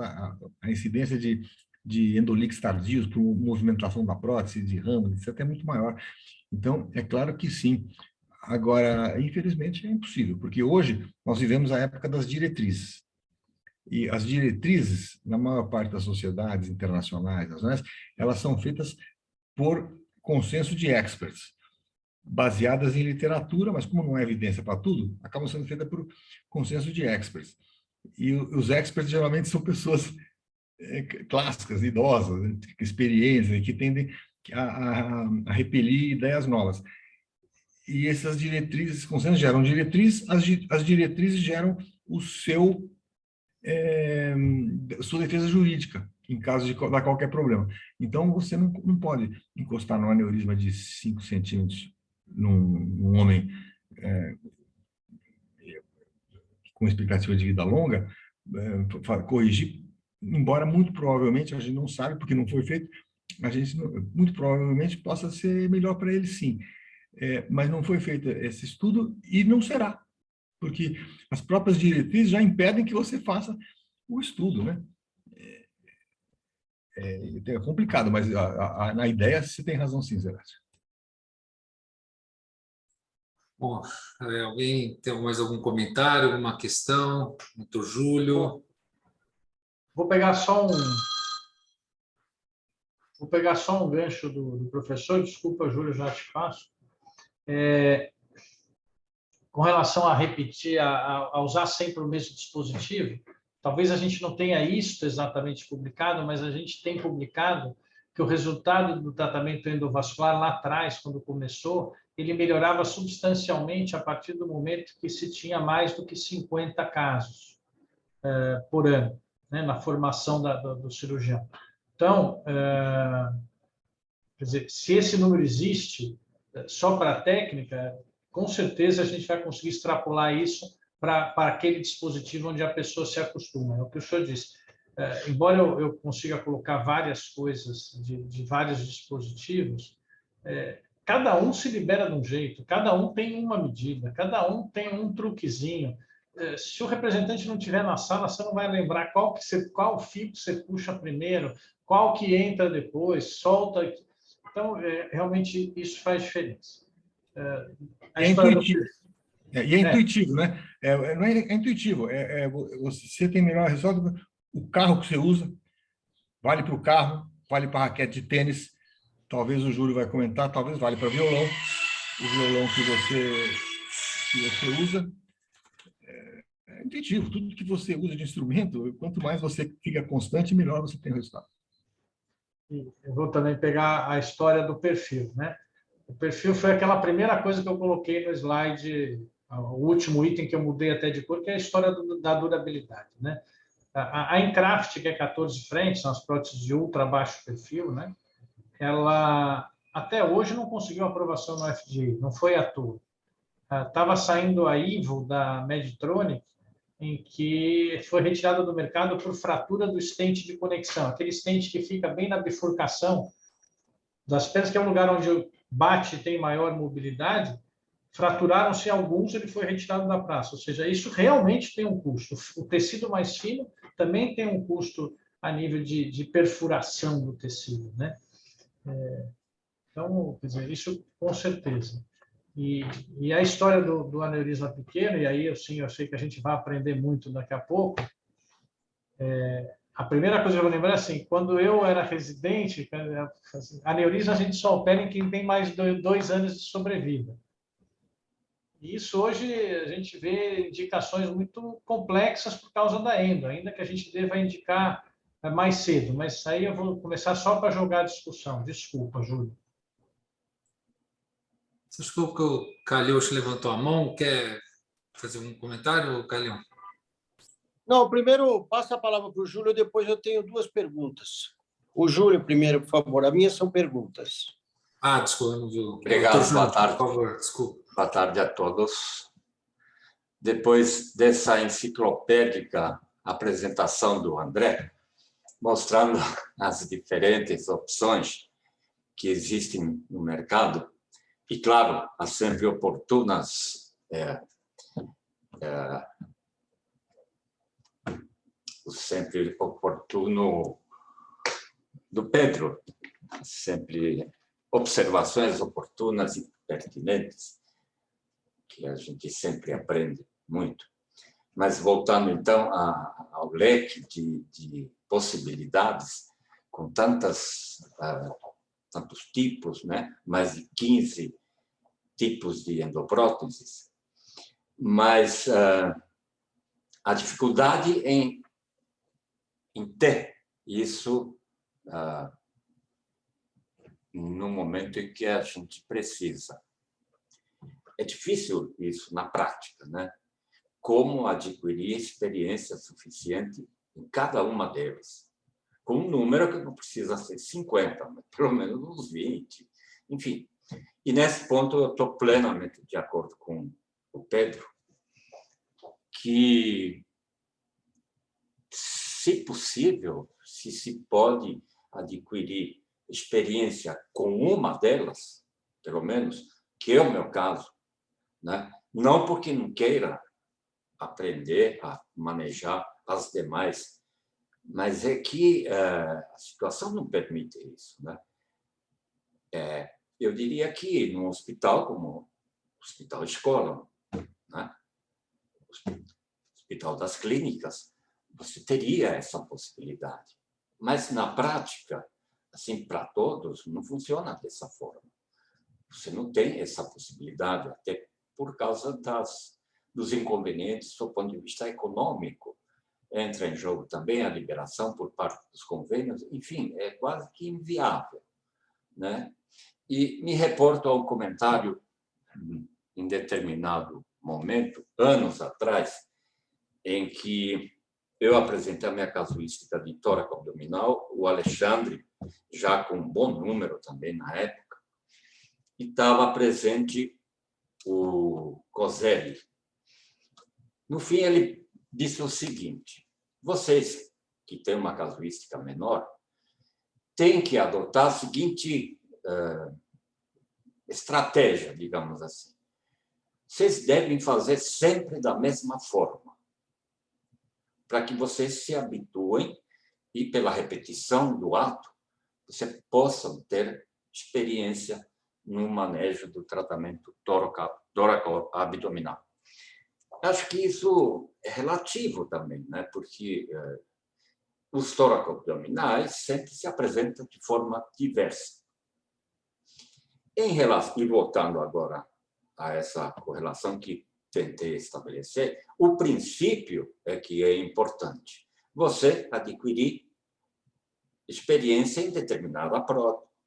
a incidência de endolix tardios por movimentação da prótese, de ramo, isso é até muito maior. Então, é claro que sim. Agora, infelizmente, é impossível, porque hoje nós vivemos a época das diretrizes. E as diretrizes, na maior parte das sociedades internacionais, elas são feitas por consenso de experts, baseadas em literatura, mas como não é evidência para tudo, acabam sendo feitas por consenso de experts. E os experts geralmente são pessoas clássicas, idosas, experientes, que tendem a repelir ideias novas. E essas diretrizes, consensos geram diretriz, as diretrizes geram o sua defesa jurídica, em caso de dar qualquer problema. Então, você não pode encostar num aneurisma de 5 centímetros num homem com expectativa de vida longa, corrigir, embora muito provavelmente, a gente não sabe, porque não foi feito, a gente muito provavelmente possa ser melhor para ele, sim. Mas não foi feito esse estudo e não será, porque as próprias diretrizes já impedem que você faça o estudo, né? É complicado, mas na ideia você tem razão, sim, Zelete. Bom, alguém tem mais algum comentário, alguma questão? Doutor Júlio? Vou pegar só um gancho do professor, desculpa, Júlio, já te passo. Com relação a repetir, a usar sempre o mesmo dispositivo, talvez a gente não tenha isso exatamente publicado, mas a gente tem publicado que o resultado do tratamento endovascular lá atrás, quando começou, ele melhorava substancialmente a partir do momento que se tinha mais do que 50 casos por ano, né, na formação do cirurgião. Então, quer dizer, se esse número existe só para a técnica, com certeza a gente vai conseguir extrapolar isso para aquele dispositivo onde a pessoa se acostuma. É o que o senhor disse. Embora eu consiga colocar várias coisas de vários dispositivos, cada um se libera de um jeito, cada um tem uma medida, cada um tem um truquezinho. Se o representante não estiver na sala, você não vai lembrar qual fio que você puxa primeiro, qual que entra depois, solta. Então, realmente, isso faz diferença. É intuitivo. E é intuitivo, né? Não é intuitivo. Você tem melhor resultado. O carro que você usa vale para o carro, vale para a raquete de tênis. Talvez o Júlio vai comentar, talvez vale para violão. O violão que você usa é intuitivo. Tudo que você usa de instrumento, quanto mais você fica constante, melhor você tem o resultado. Eu vou também pegar a história do perfil, né? O perfil foi aquela primeira coisa que eu coloquei no slide, o último item que eu mudei até de cor, que é a história da durabilidade, né? A Encraft, que é 14 frentes, são as próteses de ultra baixo perfil, né? Ela até hoje não conseguiu aprovação no FDA, não foi à toa. Estava saindo a Evo da Medtronic, em que foi retirada do mercado por fratura do stent de conexão, aquele stent que fica bem na bifurcação das pernas, que é um lugar onde bate e tem maior mobilidade. Fraturaram-se alguns, ele foi retirado da praça. Ou seja, isso realmente tem um custo. O tecido mais fino também tem um custo a nível de perfuração do tecido, né? Então, quer dizer, isso com certeza. E a história do aneurisma pequeno, e aí eu sei que a gente vai aprender muito daqui a pouco. A primeira coisa que eu vou lembrar é assim, quando eu era residente, aneurisma a gente só opera em quem tem mais de 2 anos de sobrevida. E isso hoje a gente vê indicações muito complexas por causa da endo, ainda que a gente deva indicar mais cedo, mas isso aí eu vou começar só para jogar a discussão. Desculpa, Júlio. Acho que o Calheuche levantou a mão. Quer fazer um comentário, Calhão? Não, primeiro passa a palavra para o Júlio, depois eu tenho 2 perguntas. O Júlio, primeiro, por favor. As minhas são perguntas. Desculpa, não viu. Obrigado, Júlio, boa tarde. Por favor, desculpa. Boa tarde a todos. Depois dessa enciclopédica apresentação do André, mostrando as diferentes opções que existem no mercado, E, claro, há sempre oportunas... o sempre oportuno do Pedro, sempre observações oportunas e pertinentes, que a gente sempre aprende muito. Mas, voltando, então, ao leque de possibilidades, com tantos tipos, né? Mais de 15 tipos de endopróteses, mas a dificuldade em ter isso no momento em que a gente precisa. É difícil isso na prática, né? Como adquirir experiência suficiente em cada uma delas, com um número que não precisa ser 50, mas pelo menos uns 20, enfim. E nesse ponto eu estou plenamente de acordo com o Pedro, que, se possível, se pode adquirir experiência com uma delas, pelo menos, que é o meu caso, né? Não porque não queira aprender a manejar as demais, mas é que a situação não permite isso, né? Eu diria que num hospital como hospital-escola, né? Hospital das Clínicas, você teria essa possibilidade. Mas, na prática, assim, para todos, não funciona dessa forma. Você não tem essa possibilidade, até por causa dos inconvenientes do ponto de vista econômico. Entra em jogo também a liberação por parte dos convênios, enfim, é quase que inviável, né? E me reporto a um comentário em determinado momento, anos atrás, em que eu apresentei a minha casuística de tórax abdominal, o Alexandre, já com um bom número também na época, e estava presente o Coselli. No fim, ele disse o seguinte: vocês que têm uma casuística menor têm que adotar a seguinte estratégia, digamos assim. Vocês devem fazer sempre da mesma forma, para que vocês se habituem e, pela repetição do ato, você possam ter experiência no manejo do tratamento tóraco-abdominal. Acho que isso é relativo também, né? Porque os tóraco-abdominais sempre se apresentam de forma diversa. Em relação, e voltando agora a essa correlação que tentei estabelecer, o princípio é que é importante você adquirir experiência em determinada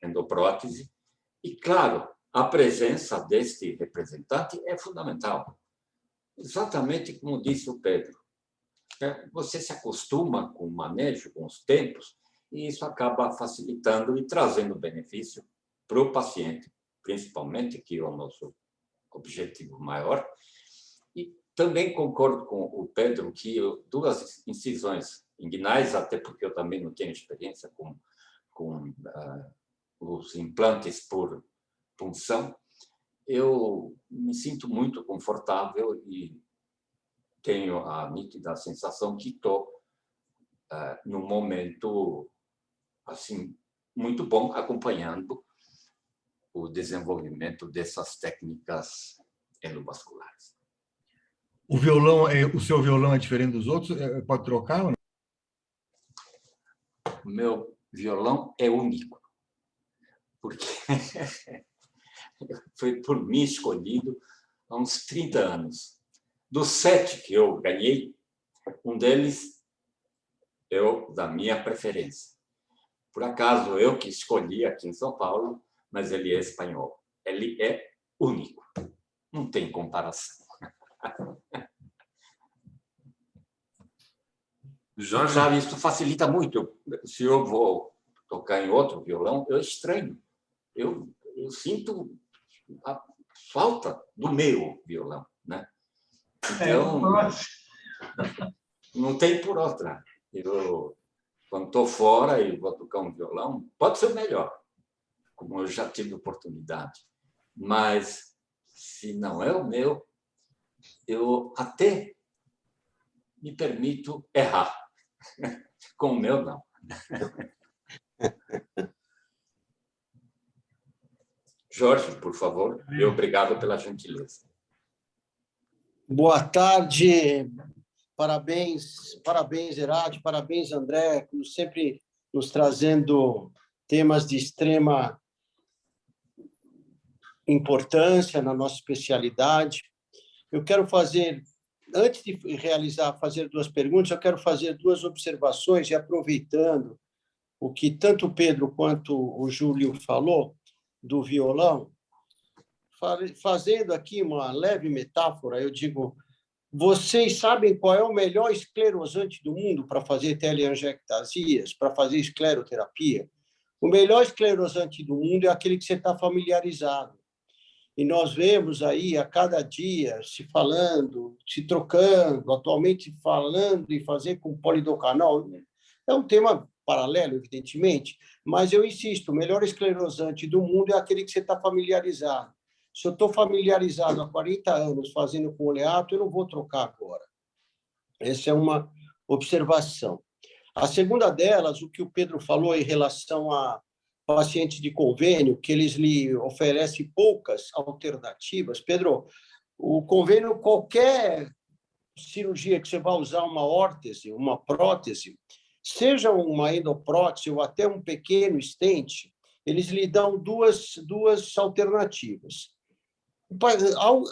endoprótese e, claro, a presença deste representante é fundamental. Exatamente como disse o Pedro. Você se acostuma com o manejo, com os tempos, e isso acaba facilitando e trazendo benefício para o paciente, principalmente, que é o nosso objetivo maior. E também concordo com o Pedro que duas incisões inguinais, até porque eu também não tenho experiência com os implantes por punção, eu me sinto muito confortável e tenho a nítida sensação que estou num momento assim muito bom, acompanhando o desenvolvimento dessas técnicas endovasculares. O seu violão é diferente dos outros? Pode trocar ou não? O meu violão é único, porque foi por mim escolhido há uns 30 anos. Dos 7 que eu ganhei, um deles é da minha preferência. Por acaso, eu que escolhi aqui em São Paulo, mas ele é espanhol. Ele é único. Não tem comparação. Jorge? Sabe, isso facilita muito. Se eu vou tocar em outro violão, eu estranho. Eu sinto a falta do meu violão, né? Então, não tem por outra. Eu, quando estou fora e vou tocar um violão, pode ser o melhor, como eu já tive oportunidade. mas se não é o meu, eu até me permito errar. Com o meu, não. Jorge, por favor, e obrigado pela gentileza. Boa tarde, parabéns, Herati, parabéns, André, como sempre nos trazendo temas de extrema importância na nossa especialidade. Eu quero fazer, antes de fazer duas perguntas, eu quero fazer duas observações, e aproveitando o que tanto o Pedro quanto o Júlio falou do violão, fazendo aqui uma leve metáfora, eu digo, vocês sabem qual é o melhor esclerosante do mundo para fazer teleangiectasias, para fazer escleroterapia? O melhor esclerosante do mundo é aquele que você está familiarizado. E nós vemos aí a cada dia se falando, se trocando, atualmente falando e fazer com polidocanol. É um tema paralelo, evidentemente, mas eu insisto, o melhor esclerosante do mundo é aquele que você está familiarizado. Se eu estou familiarizado há 40 anos fazendo com oleato, eu não vou trocar agora. Essa é uma observação. A segunda delas, o que o Pedro falou em relação a pacientes de convênio, que eles lhe oferecem poucas alternativas. Pedro, o convênio, qualquer cirurgia que você vai usar uma órtese, uma prótese, seja uma endoprótese ou até um pequeno stent, eles lhe dão duas alternativas.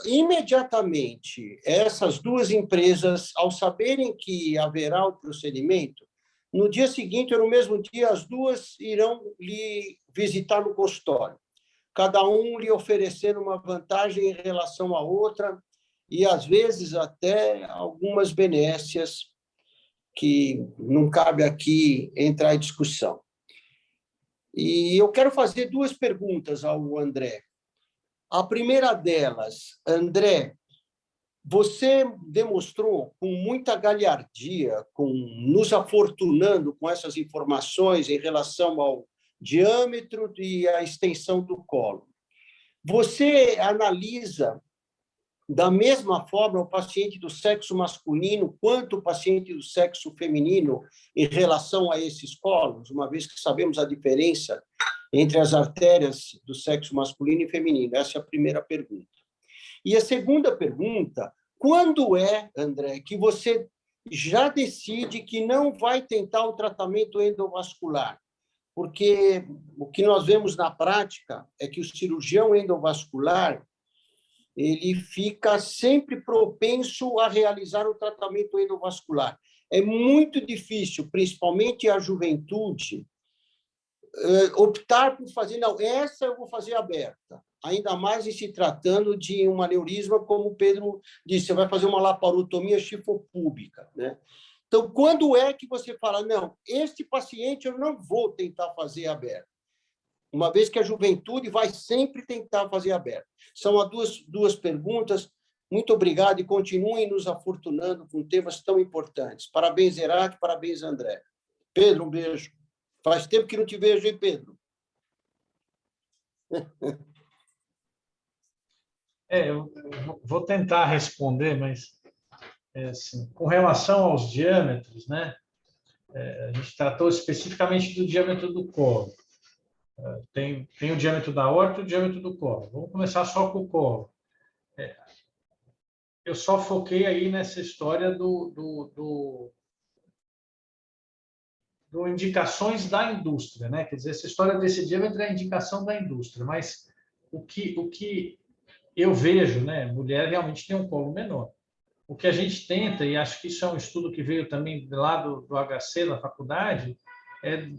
Imediatamente, essas duas empresas, ao saberem que haverá o procedimento, no dia seguinte ou no mesmo dia, as duas irão lhe visitar no consultório, cada um lhe oferecendo uma vantagem em relação à outra e, às vezes, até algumas benécias que não cabe aqui entrar em discussão. E eu quero fazer duas perguntas ao André. A primeira delas, André, você demonstrou com muita galhardia, nos afortunando com essas informações em relação ao diâmetro e à extensão do colo. Você analisa da mesma forma o paciente do sexo masculino quanto o paciente do sexo feminino em relação a esses colos, uma vez que sabemos a diferença entre as artérias do sexo masculino e feminino? Essa é a primeira pergunta. E a segunda pergunta, quando é, André, que você já decide que não vai tentar o tratamento endovascular? Porque o que nós vemos na prática é que o cirurgião endovascular ele fica sempre propenso a realizar o tratamento endovascular. É muito difícil, principalmente a juventude, optar por fazer, não, essa eu vou fazer aberta. Ainda mais em se tratando de um aneurisma, como o Pedro disse, você vai fazer uma laparotomia chifopúbica, né? Então, quando é que você fala, não, este paciente eu não vou tentar fazer aberto? Uma vez que a juventude vai sempre tentar fazer aberto. São as duas perguntas. Muito obrigado e continuem nos afortunando com temas tão importantes. Parabéns, Herati, parabéns, André. Pedro, um beijo. Faz tempo que não te vejo, hein, Pedro? Eu vou tentar responder, mas assim, com relação aos diâmetros, né? A gente tratou especificamente do diâmetro do colo. Tem o diâmetro da aorta e o diâmetro do colo. Vamos começar só com o colo. Eu só foquei aí nessa história do indicações da indústria, né? Quer dizer, essa história desse diâmetro é a indicação da indústria, mas o que eu vejo, né? Mulher realmente tem um colo menor. O que a gente tenta, e acho que isso é um estudo que veio também lá do HC, da faculdade, é,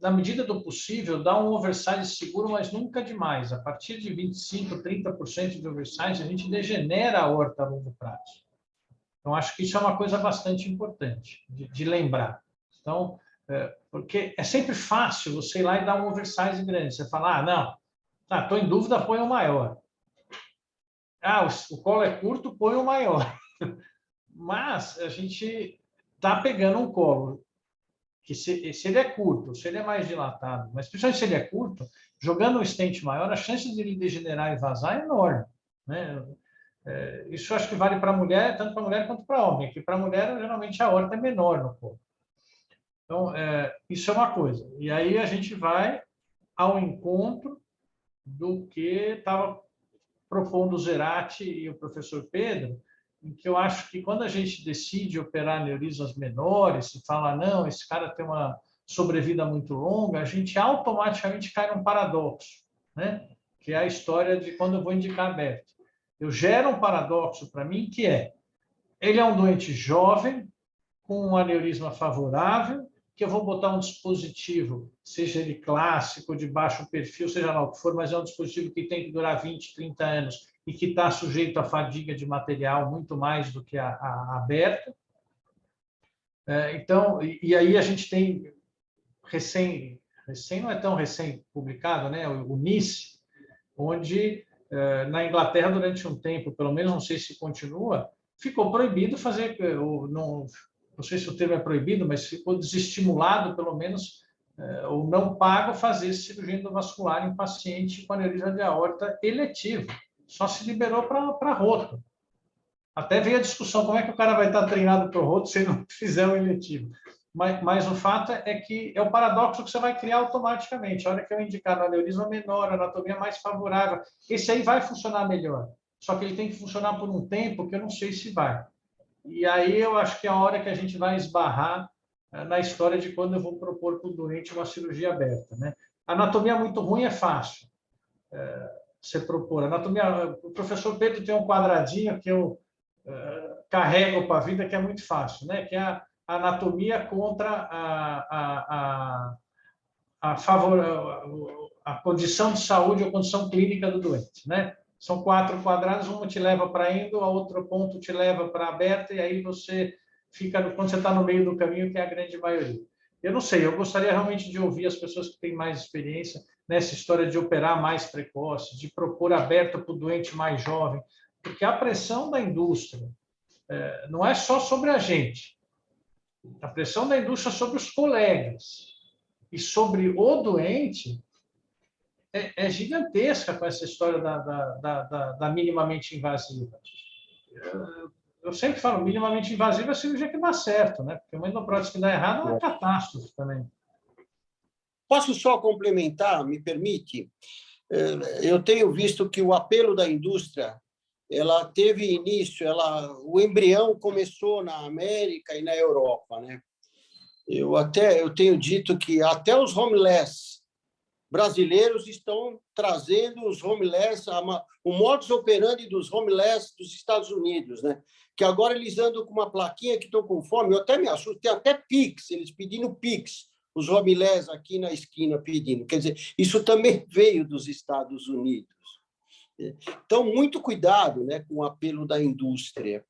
na medida do possível, dar um oversize seguro, mas nunca demais. A partir de 25%, 30% de oversize, a gente degenera a aorta a longo prazo. Então, acho que isso é uma coisa bastante importante de lembrar. Então, porque é sempre fácil você ir lá e dar um oversize grande. Você fala, não, estou em dúvida, põe o maior. O colo é curto, põe o maior. Mas a gente está pegando um colo que se ele é curto, se ele é mais dilatado, mas principalmente se ele é curto, jogando um stent maior, a chance de ele degenerar e vazar é enorme, né? Isso acho que vale para mulher, tanto para mulher quanto para homem, que para mulher, geralmente, a aorta é menor no corpo. Então, isso é uma coisa. E aí a gente vai ao encontro do que estava propondo o Zerati e o professor Pedro, em que eu acho que quando a gente decide operar aneurismas menores, se fala, não, esse cara tem uma sobrevida muito longa, a gente automaticamente cai num paradoxo, né? Que é a história de quando eu vou indicar aberto. Eu gero um paradoxo para mim, que ele é um doente jovem, com um aneurisma favorável, que eu vou botar um dispositivo, seja ele clássico, de baixo perfil, seja lá o que for, mas é um dispositivo que tem que durar 20, 30 anos e que está sujeito à fadiga de material muito mais do que a aberta. Então, e aí a gente tem recém não é tão recém publicado, né? O NICE, onde na Inglaterra, durante um tempo, pelo menos, não sei se continua, ficou proibido fazer, não sei se o termo é proibido, mas ficou desestimulado, pelo menos, ou não pago, fazer cirurgia endovascular em paciente com aneurisma de aorta eletivo. Só se liberou para roto. Até veio a discussão, como é que o cara vai estar treinado para o roto se ele não fizer o eletivo? Mas o fato é que é o paradoxo que você vai criar automaticamente. A hora que eu indicar no aneurisma menor, anatomia mais favorável, esse aí vai funcionar melhor. Só que ele tem que funcionar por um tempo que eu não sei se vai. E aí eu acho que é a hora que a gente vai esbarrar na história de quando eu vou propor para o doente uma cirurgia aberta, né? Anatomia muito ruim é fácil você propor. Anatomia, o professor Pedro tem um quadradinho que eu carrego para a vida, que é muito fácil, né? Que é a anatomia contra a condição de saúde ou condição clínica do doente, né? São 4 quadrados, uma te leva para endo, a outro ponto te leva para aberta, e aí você fica, quando você está no meio do caminho, que é a grande maioria. Eu não sei, eu gostaria realmente de ouvir as pessoas que têm mais experiência nessa história de operar mais precoce, de propor aberta para o doente mais jovem, porque a pressão da indústria não é só sobre a gente, a pressão da indústria sobre os colegas e sobre o doente é gigantesca com essa história da minimamente invasiva. Eu sempre falo, minimamente invasiva é a cirurgia que dá certo, né? Porque uma endoprótese que dá errado é uma catástrofe também. Posso só complementar, me permite? Eu tenho visto que o apelo da indústria, ela teve início, o embrião começou na América e na Europa, né? Eu tenho dito que até os homeless brasileiros estão trazendo os homeless, o modus operandi dos homeless dos Estados Unidos, né? Que agora eles andam com uma plaquinha que estão com fome, eu até me assusto, tem até Pix, eles pedindo Pix, os homeless aqui na esquina pedindo. Quer dizer, isso também veio dos Estados Unidos. Então, muito cuidado, né, com o apelo da indústria.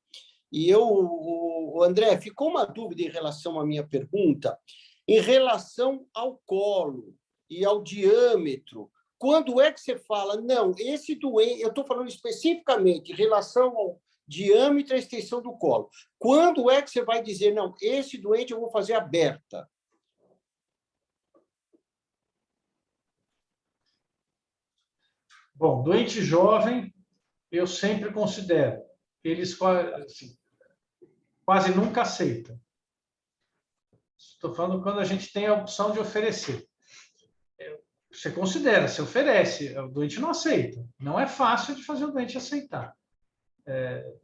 E André, ficou uma dúvida em relação à minha pergunta, em relação ao colo e ao diâmetro. Quando é que você fala, não, esse doente, eu estou falando especificamente em relação ao diâmetro e a extensão do colo. Quando é que você vai dizer, não, esse doente eu vou fazer aberta? Bom, doente jovem, eu sempre considero. Eles assim, quase nunca aceitam. Estou falando quando a gente tem a opção de oferecer. Você considera, você oferece, o doente não aceita. Não é fácil de fazer o doente aceitar.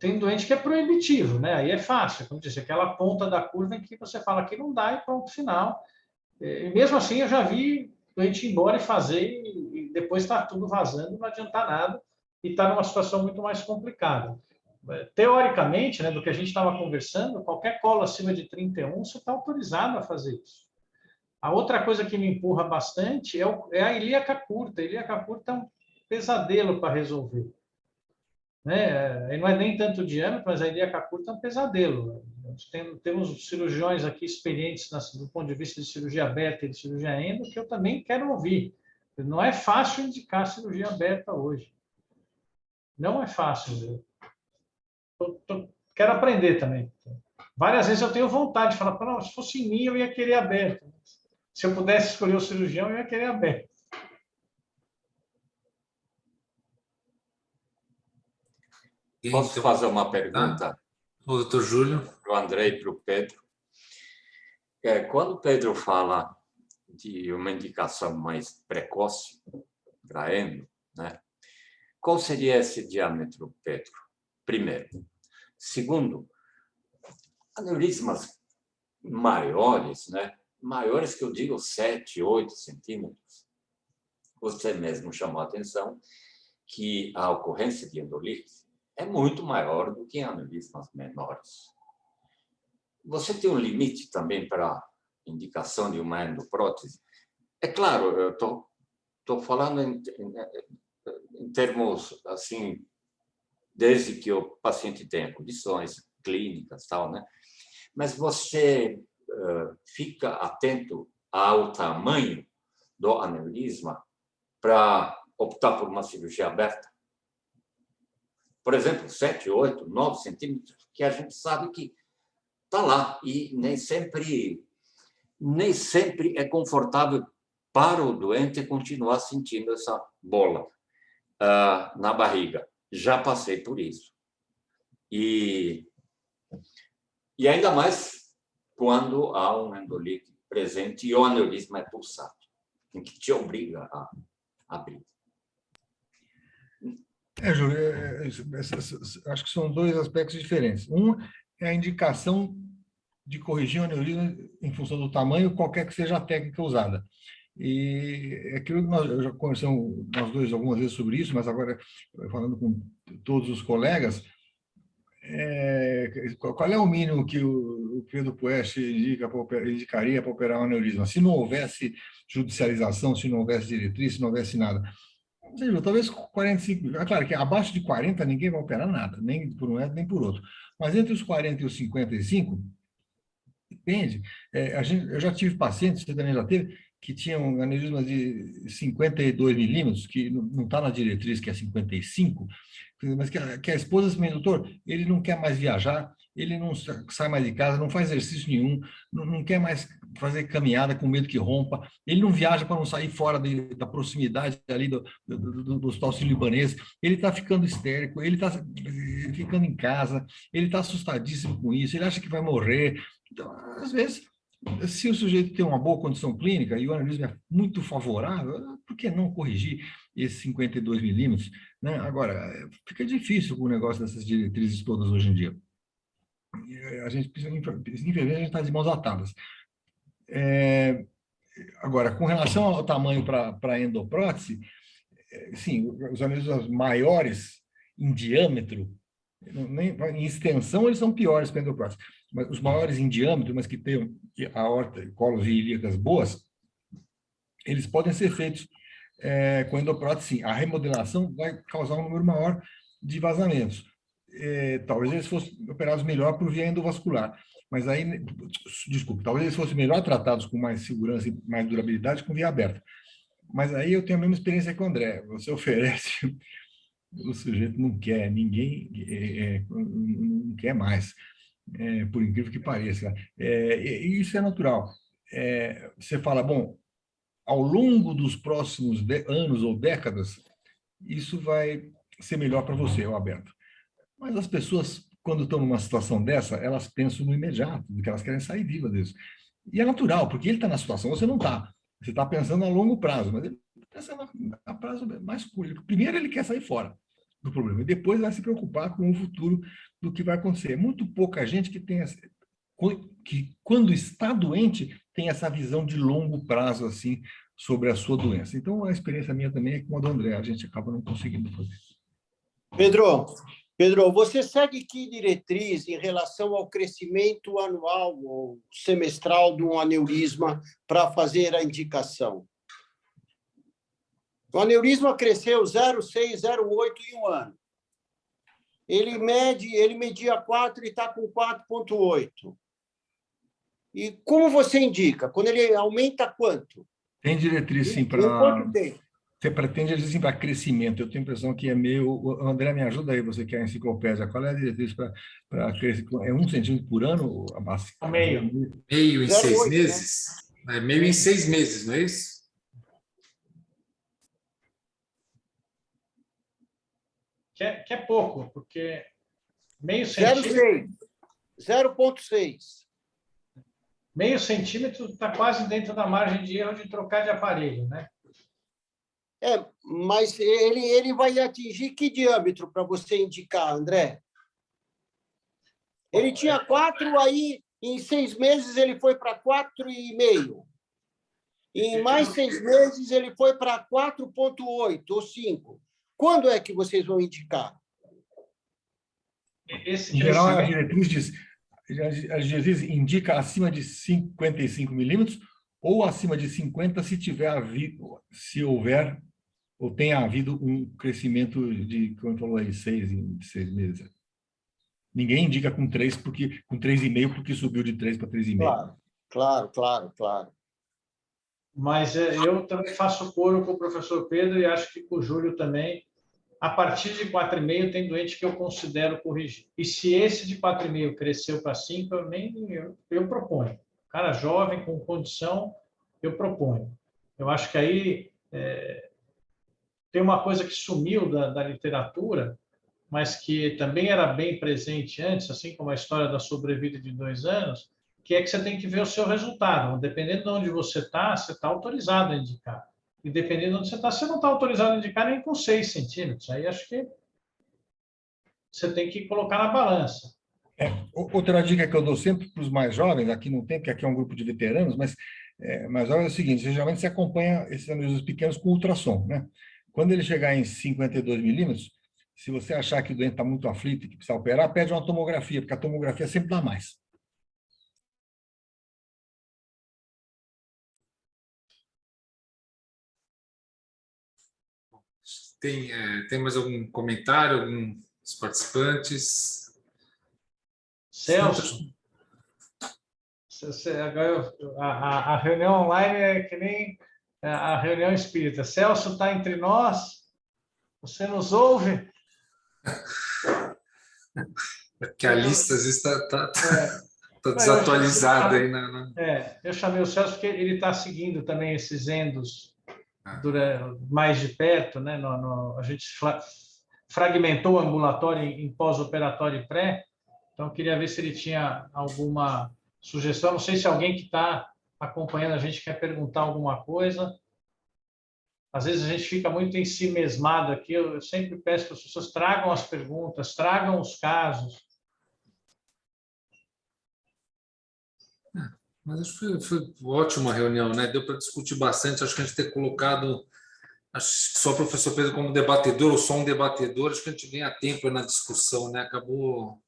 Tem doente que é proibitivo, né? Aí é fácil, como disse, aquela ponta da curva em que você fala que não dá e pronto, final. E mesmo assim, eu já vi doente ir embora e fazer, e depois está tudo vazando, não adianta nada, e está numa situação muito mais complicada. Teoricamente, né, do que a gente estava conversando, qualquer colo acima de 31, você está autorizado a fazer isso. A outra coisa que me empurra bastante é a ilíaca curta. A ilíaca curta é um pesadelo para resolver. Né? Não é nem tanto o diâmetro, mas a ilíaca curta é um pesadelo. Temos cirurgiões aqui experientes do ponto de vista de cirurgia aberta e de cirurgia endo, que eu também quero ouvir. Não é fácil indicar cirurgia aberta hoje. Não é fácil. Quero aprender também. Várias vezes eu tenho vontade de falar, não, se fosse em mim, eu ia querer aberto. Se eu pudesse escolher o cirurgião, eu ia querer aberto. Posso fazer uma pergunta? O doutor Júlio. Para o André e para o Pedro. Quando o Pedro fala de uma indicação mais precoce para endo, né? Qual seria esse diâmetro, Pedro? Primeiro. Segundo, aneurismas maiores, né? Maiores que eu digo 7, 8 centímetros. Você mesmo chamou a atenção que a ocorrência de endolite é muito maior do que em aneurismas menores. Você tem um limite também para a indicação de uma endoprótese? É claro, eu estou falando em termos assim, desde que o paciente tenha condições clínicas, tal, né? Mas você fica atento ao tamanho do aneurisma para optar por uma cirurgia aberta? Por exemplo, 7, 8, 9 centímetros, que a gente sabe que está lá e nem sempre é confortável para o doente continuar sentindo essa bola na barriga. Já passei por isso. E ainda mais quando há um endolite presente e o aneurisma é pulsado, em que te obriga a abrir. Júlio, acho que são dois aspectos diferentes. Um é a indicação de corrigir o aneurisma em função do tamanho, qualquer que seja a técnica usada. E aquilo que eu já conversamos nós dois algumas vezes sobre isso, mas agora falando com todos os colegas, qual é o mínimo que o Pedro Puech indicaria para operar um aneurisma? Se não houvesse judicialização, se não houvesse diretriz, se não houvesse nada. Ou seja, talvez 45. É claro que abaixo de 40 ninguém vai operar nada, nem por um lado, nem por outro. Mas entre os 40 e os 55, depende. Eu já tive pacientes, você também já teve, que tinham aneurisma de 52 milímetros, que não está na diretriz, que é 55, mas que a esposa disse, doutor, ele não quer mais viajar, ele não sai mais de casa, não faz exercício nenhum, não quer mais fazer caminhada com medo que rompa, ele não viaja para não sair fora da proximidade ali do hospital sírio-libanês, ele está ficando histérico, ele está ficando em casa, ele está assustadíssimo com isso, ele acha que vai morrer. Então, às vezes, se o sujeito tem uma boa condição clínica e o aneurisma é muito favorável, por que não corrigir esses 52 milímetros? Né? Agora, fica difícil com o negócio dessas diretrizes todas hoje em dia. A gente precisa, infelizmente, a gente está de mãos atadas. Agora, com relação ao tamanho para endoprótese, sim, os aneurismas maiores em diâmetro, em extensão, eles são piores para endoprótese. Mas os maiores em diâmetro, mas que têm a aorta e colos ilíacas boas, eles podem ser feitos com endoprótese, sim. A remodelação vai causar um número maior de vazamentos. Talvez eles fossem operados melhor por via endovascular, mas aí, desculpe, talvez eles fossem melhor tratados com mais segurança e mais durabilidade com via aberta. Mas aí eu tenho a mesma experiência que o André. Você oferece, o sujeito não quer, ninguém não quer mais. Por incrível que pareça. E isso é natural. Você fala, bom, ao longo dos próximos anos ou décadas, isso vai ser melhor para você, o aberto. Mas as pessoas, quando estão numa situação dessa, elas pensam no imediato, do que elas querem sair vivas disso. E é natural, porque ele está na situação, você não está. Você está pensando a longo prazo, mas ele está pensando a prazo mais curto. Primeiro, ele quer sair fora do problema, e depois vai se preocupar com o futuro do que vai acontecer. É muito pouca gente que quando está doente, tem essa visão de longo prazo, assim, sobre a sua doença. Então, a experiência minha também é com a do André, a gente acaba não conseguindo fazer. Pedro, você segue que diretriz em relação ao crescimento anual ou semestral de um aneurisma para fazer a indicação? O aneurisma cresceu 0,6, 0,8 em um ano. Ele media 4 e está com 4,8. E como você indica? Quando ele aumenta quanto? Tem diretriz, sim, para... Em quanto tempo? Você pretende, às vezes, para crescimento. Eu tenho a impressão que é meio... André, me ajuda aí, você que é a enciclopédia. Qual é a diretriz para crescimento? É 1 centímetro por ano? Meio. Meio em 6 0,8, né? meses? É meio em 6 meses, não é isso? Que é pouco, porque meio centímetro, 0,6. 0,6. meio centímetro está quase dentro da margem de erro de trocar de aparelho, né? Mas ele vai atingir que diâmetro para você indicar, André? Ele tinha 4, aí em 6 meses ele foi para 4,5. Em mais 6 meses ele foi para 4,8 ou 5. Quando é que vocês vão indicar? Esse Em geral, a diretriz indica acima de 55 milímetros ou acima de 50 se houver ou tenha havido um crescimento de, como falou aí, 6 em 6 meses. Ninguém indica com 3, com 3,5 porque subiu de 3 para 3,5. Claro. Mas eu também faço coro com o professor Pedro e acho que com o Júlio também. A partir de 4,5 tem doente que eu considero corrigir. E se esse de 4,5 cresceu para 5, eu proponho. Cara jovem, com condição, eu proponho. Eu acho que aí tem uma coisa que sumiu da literatura, mas que também era bem presente antes, assim como a história da sobrevida de 2 anos, que é que você tem que ver o seu resultado. Dependendo de onde você está autorizado a indicar. E dependendo de onde você está, você não está autorizado a indicar nem com 6 centímetros. Aí acho que você tem que colocar na balança. Outra dica que eu dou sempre para os mais jovens, aqui não tem, porque aqui é um grupo de veteranos, mas mais jovens é o seguinte: geralmente você acompanha esses anéis pequenos com ultrassom, né? Quando ele chegar em 52 milímetros, se você achar que o doente está muito aflito e que precisa operar, pede uma tomografia, porque a tomografia sempre dá mais. Tem mais algum comentário, alguns participantes? Celso, a reunião online é que nem a reunião espírita. Celso está entre nós? Você nos ouve? Que a lista às vezes está desatualizada aí. Eu chamei o Celso porque ele está seguindo também esses endos mais de perto, né? A gente fragmentou o ambulatório em pós-operatório e pré, então eu queria ver se ele tinha alguma sugestão. Não sei se alguém que está acompanhando a gente quer perguntar alguma coisa. Às vezes a gente fica muito em si mesmado aqui. Eu sempre peço que as pessoas tragam as perguntas, tragam os casos. Mas acho que foi ótima reunião, né? Deu para discutir bastante. Acho que a gente ter colocado só o professor Pedro como debatedor ou só um debatedor, acho que a gente ganha tempo na discussão, né? Acabou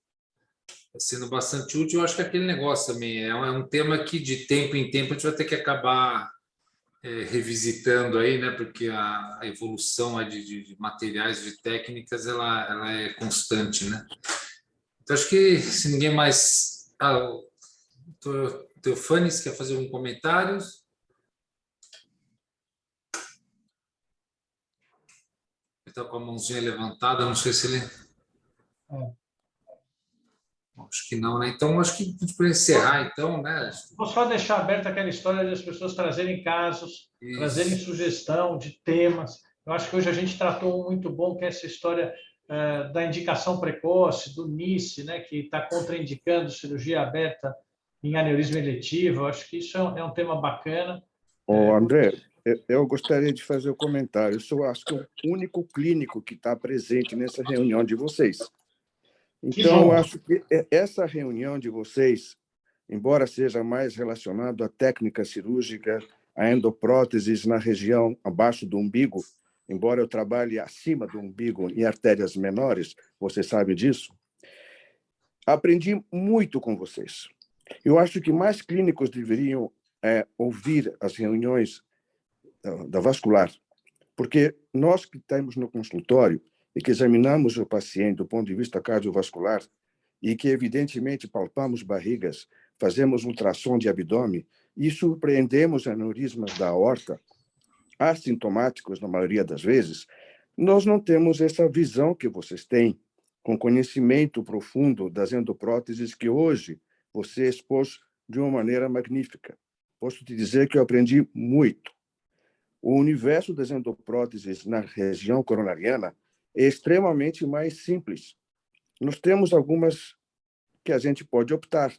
sendo bastante útil. Eu acho que aquele negócio também é um tema que de tempo em tempo a gente vai ter que acabar revisitando aí, né? Porque a evolução de materiais, de técnicas, ela é constante, né? Então acho que se ninguém mais... o Teofanes quer fazer algum comentário? Ele está com a mãozinha levantada, não sei se ele... Acho que não, né? Então, acho que a gente pode encerrar, então, né? Vou só deixar aberta aquela história de as pessoas trazerem casos, trazerem sugestão de temas. Eu acho que hoje a gente tratou um muito bom, que é essa história da indicação precoce, do NICE, né? Que está contraindicando cirurgia aberta em aneurisma eletivo. Eu acho que isso é um tema bacana. André, eu gostaria de fazer um comentário. Eu sou, acho que, o único clínico que está presente nessa reunião de vocês. Então, eu acho que essa reunião de vocês, embora seja mais relacionada à técnica cirúrgica, a endopróteses na região abaixo do umbigo, embora eu trabalhe acima do umbigo em artérias menores, você sabe disso, aprendi muito com vocês. Eu acho que mais clínicos deveriam ouvir as reuniões da vascular, porque nós que estamos no consultório e que examinamos o paciente do ponto de vista cardiovascular e que, evidentemente, palpamos barrigas, fazemos ultrassom de abdômen e surpreendemos aneurismas da aorta, assintomáticos, na maioria das vezes, nós não temos essa visão que vocês têm, com conhecimento profundo das endopróteses que hoje você expôs de uma maneira magnífica. Posso te dizer que eu aprendi muito. O universo das endopróteses na região coronariana é extremamente mais simples. Nós temos algumas que a gente pode optar,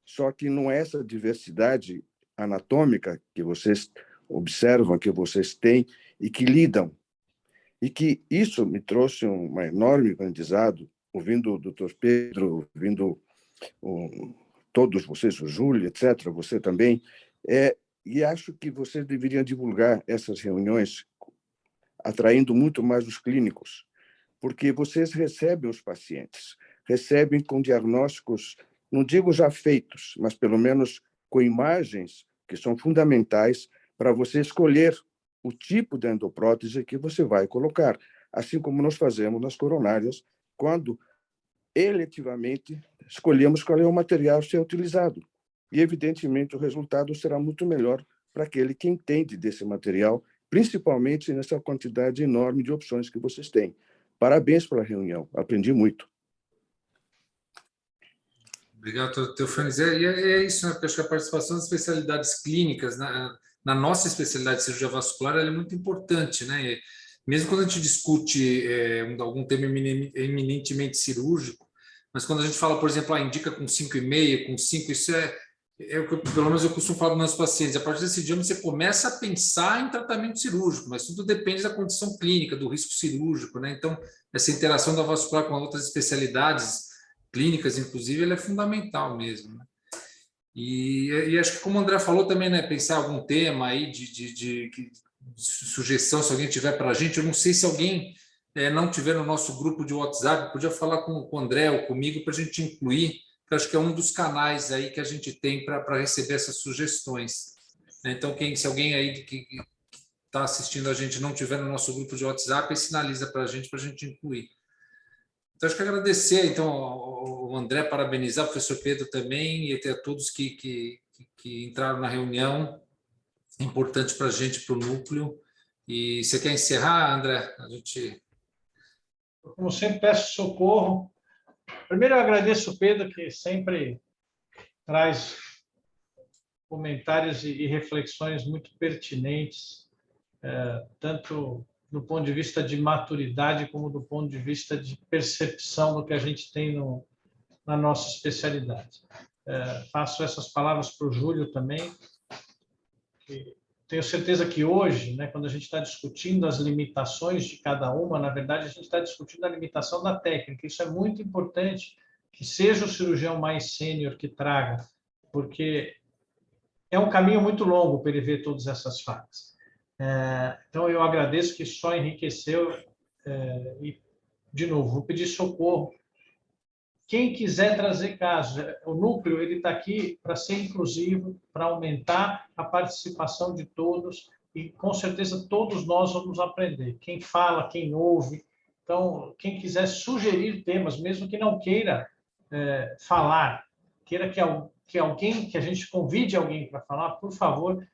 só que não é essa diversidade anatômica que vocês observam, que vocês têm e que lidam. E que isso me trouxe um enorme aprendizado, ouvindo o Dr. Pedro, ouvindo todos vocês, o Júlio, etc., você também, e acho que vocês deveriam divulgar essas reuniões, atraindo muito mais os clínicos, porque vocês recebem os pacientes, recebem com diagnósticos, não digo já feitos, mas pelo menos com imagens que são fundamentais para você escolher o tipo de endoprótese que você vai colocar, assim como nós fazemos nas coronárias, quando eletivamente escolhemos qual é o material a ser utilizado. E, evidentemente, o resultado será muito melhor para aquele que entende desse material, principalmente nessa quantidade enorme de opções que vocês têm. Parabéns pela reunião, aprendi muito. Obrigado, Teofanes. É isso, né? Porque acho que a participação das especialidades clínicas na nossa especialidade de cirurgia vascular ela é muito importante, né? E mesmo quando a gente discute algum tema eminentemente cirúrgico, mas quando a gente fala, por exemplo, indica com 5,5, com 5, isso é o que pelo menos eu costumo falar para os meus pacientes. A partir desse dia você começa a pensar em tratamento cirúrgico, mas tudo depende da condição clínica, do risco cirúrgico, né? Então, essa interação da vascular com outras especialidades clínicas, inclusive, ela é fundamental mesmo, né? E acho que, como o André falou também, né, pensar algum tema aí de sugestão, se alguém tiver para a gente. Eu não sei se alguém não tiver no nosso grupo de WhatsApp, podia falar com o André ou comigo para a gente incluir, que acho que é um dos canais aí que a gente tem para receber essas sugestões. Então, se alguém aí que está assistindo a gente não tiver no nosso grupo de WhatsApp, sinaliza para a gente incluir. Então, acho que agradecer então ao André, parabenizar o professor Pedro também e a todos que entraram na reunião. É importante para a gente, para o núcleo. E você quer encerrar, André? Como sempre, peço socorro. Primeiro, eu agradeço o Pedro, que sempre traz comentários e reflexões muito pertinentes, tanto do ponto de vista de maturidade como do ponto de vista de percepção do que a gente tem na nossa especialidade. Faço essas palavras para o Júlio também, que tenho certeza que hoje, né, quando a gente está discutindo as limitações de cada uma, na verdade, a gente está discutindo a limitação da técnica. Isso é muito importante, que seja o cirurgião mais sênior que traga, porque é um caminho muito longo para ele ver todas essas falhas. Então, eu agradeço, que só enriqueceu. E, de novo, vou pedir socorro. Quem quiser trazer casos, o núcleo ele está aqui para ser inclusivo, para aumentar a participação de todos, e com certeza todos nós vamos aprender. Quem fala, quem ouve. Então, quem quiser sugerir temas, mesmo que não queira falar, queira que a gente convide alguém para falar, por favor,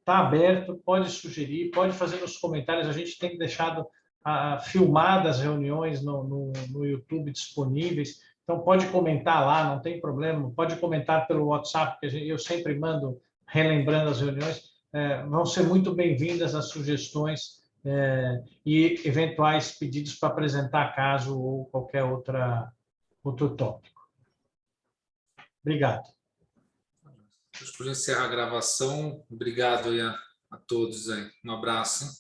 está aberto, pode sugerir, pode fazer nos comentários. A gente tem deixado filmadas as reuniões no YouTube disponíveis. Então, pode comentar lá, não tem problema. Pode comentar pelo WhatsApp, que eu sempre mando, relembrando as reuniões. Vão ser muito bem-vindas as sugestões e eventuais pedidos para apresentar caso ou qualquer outro tópico. Obrigado. Acho que por encerrar a gravação. Obrigado aí a todos. Aí. Um abraço.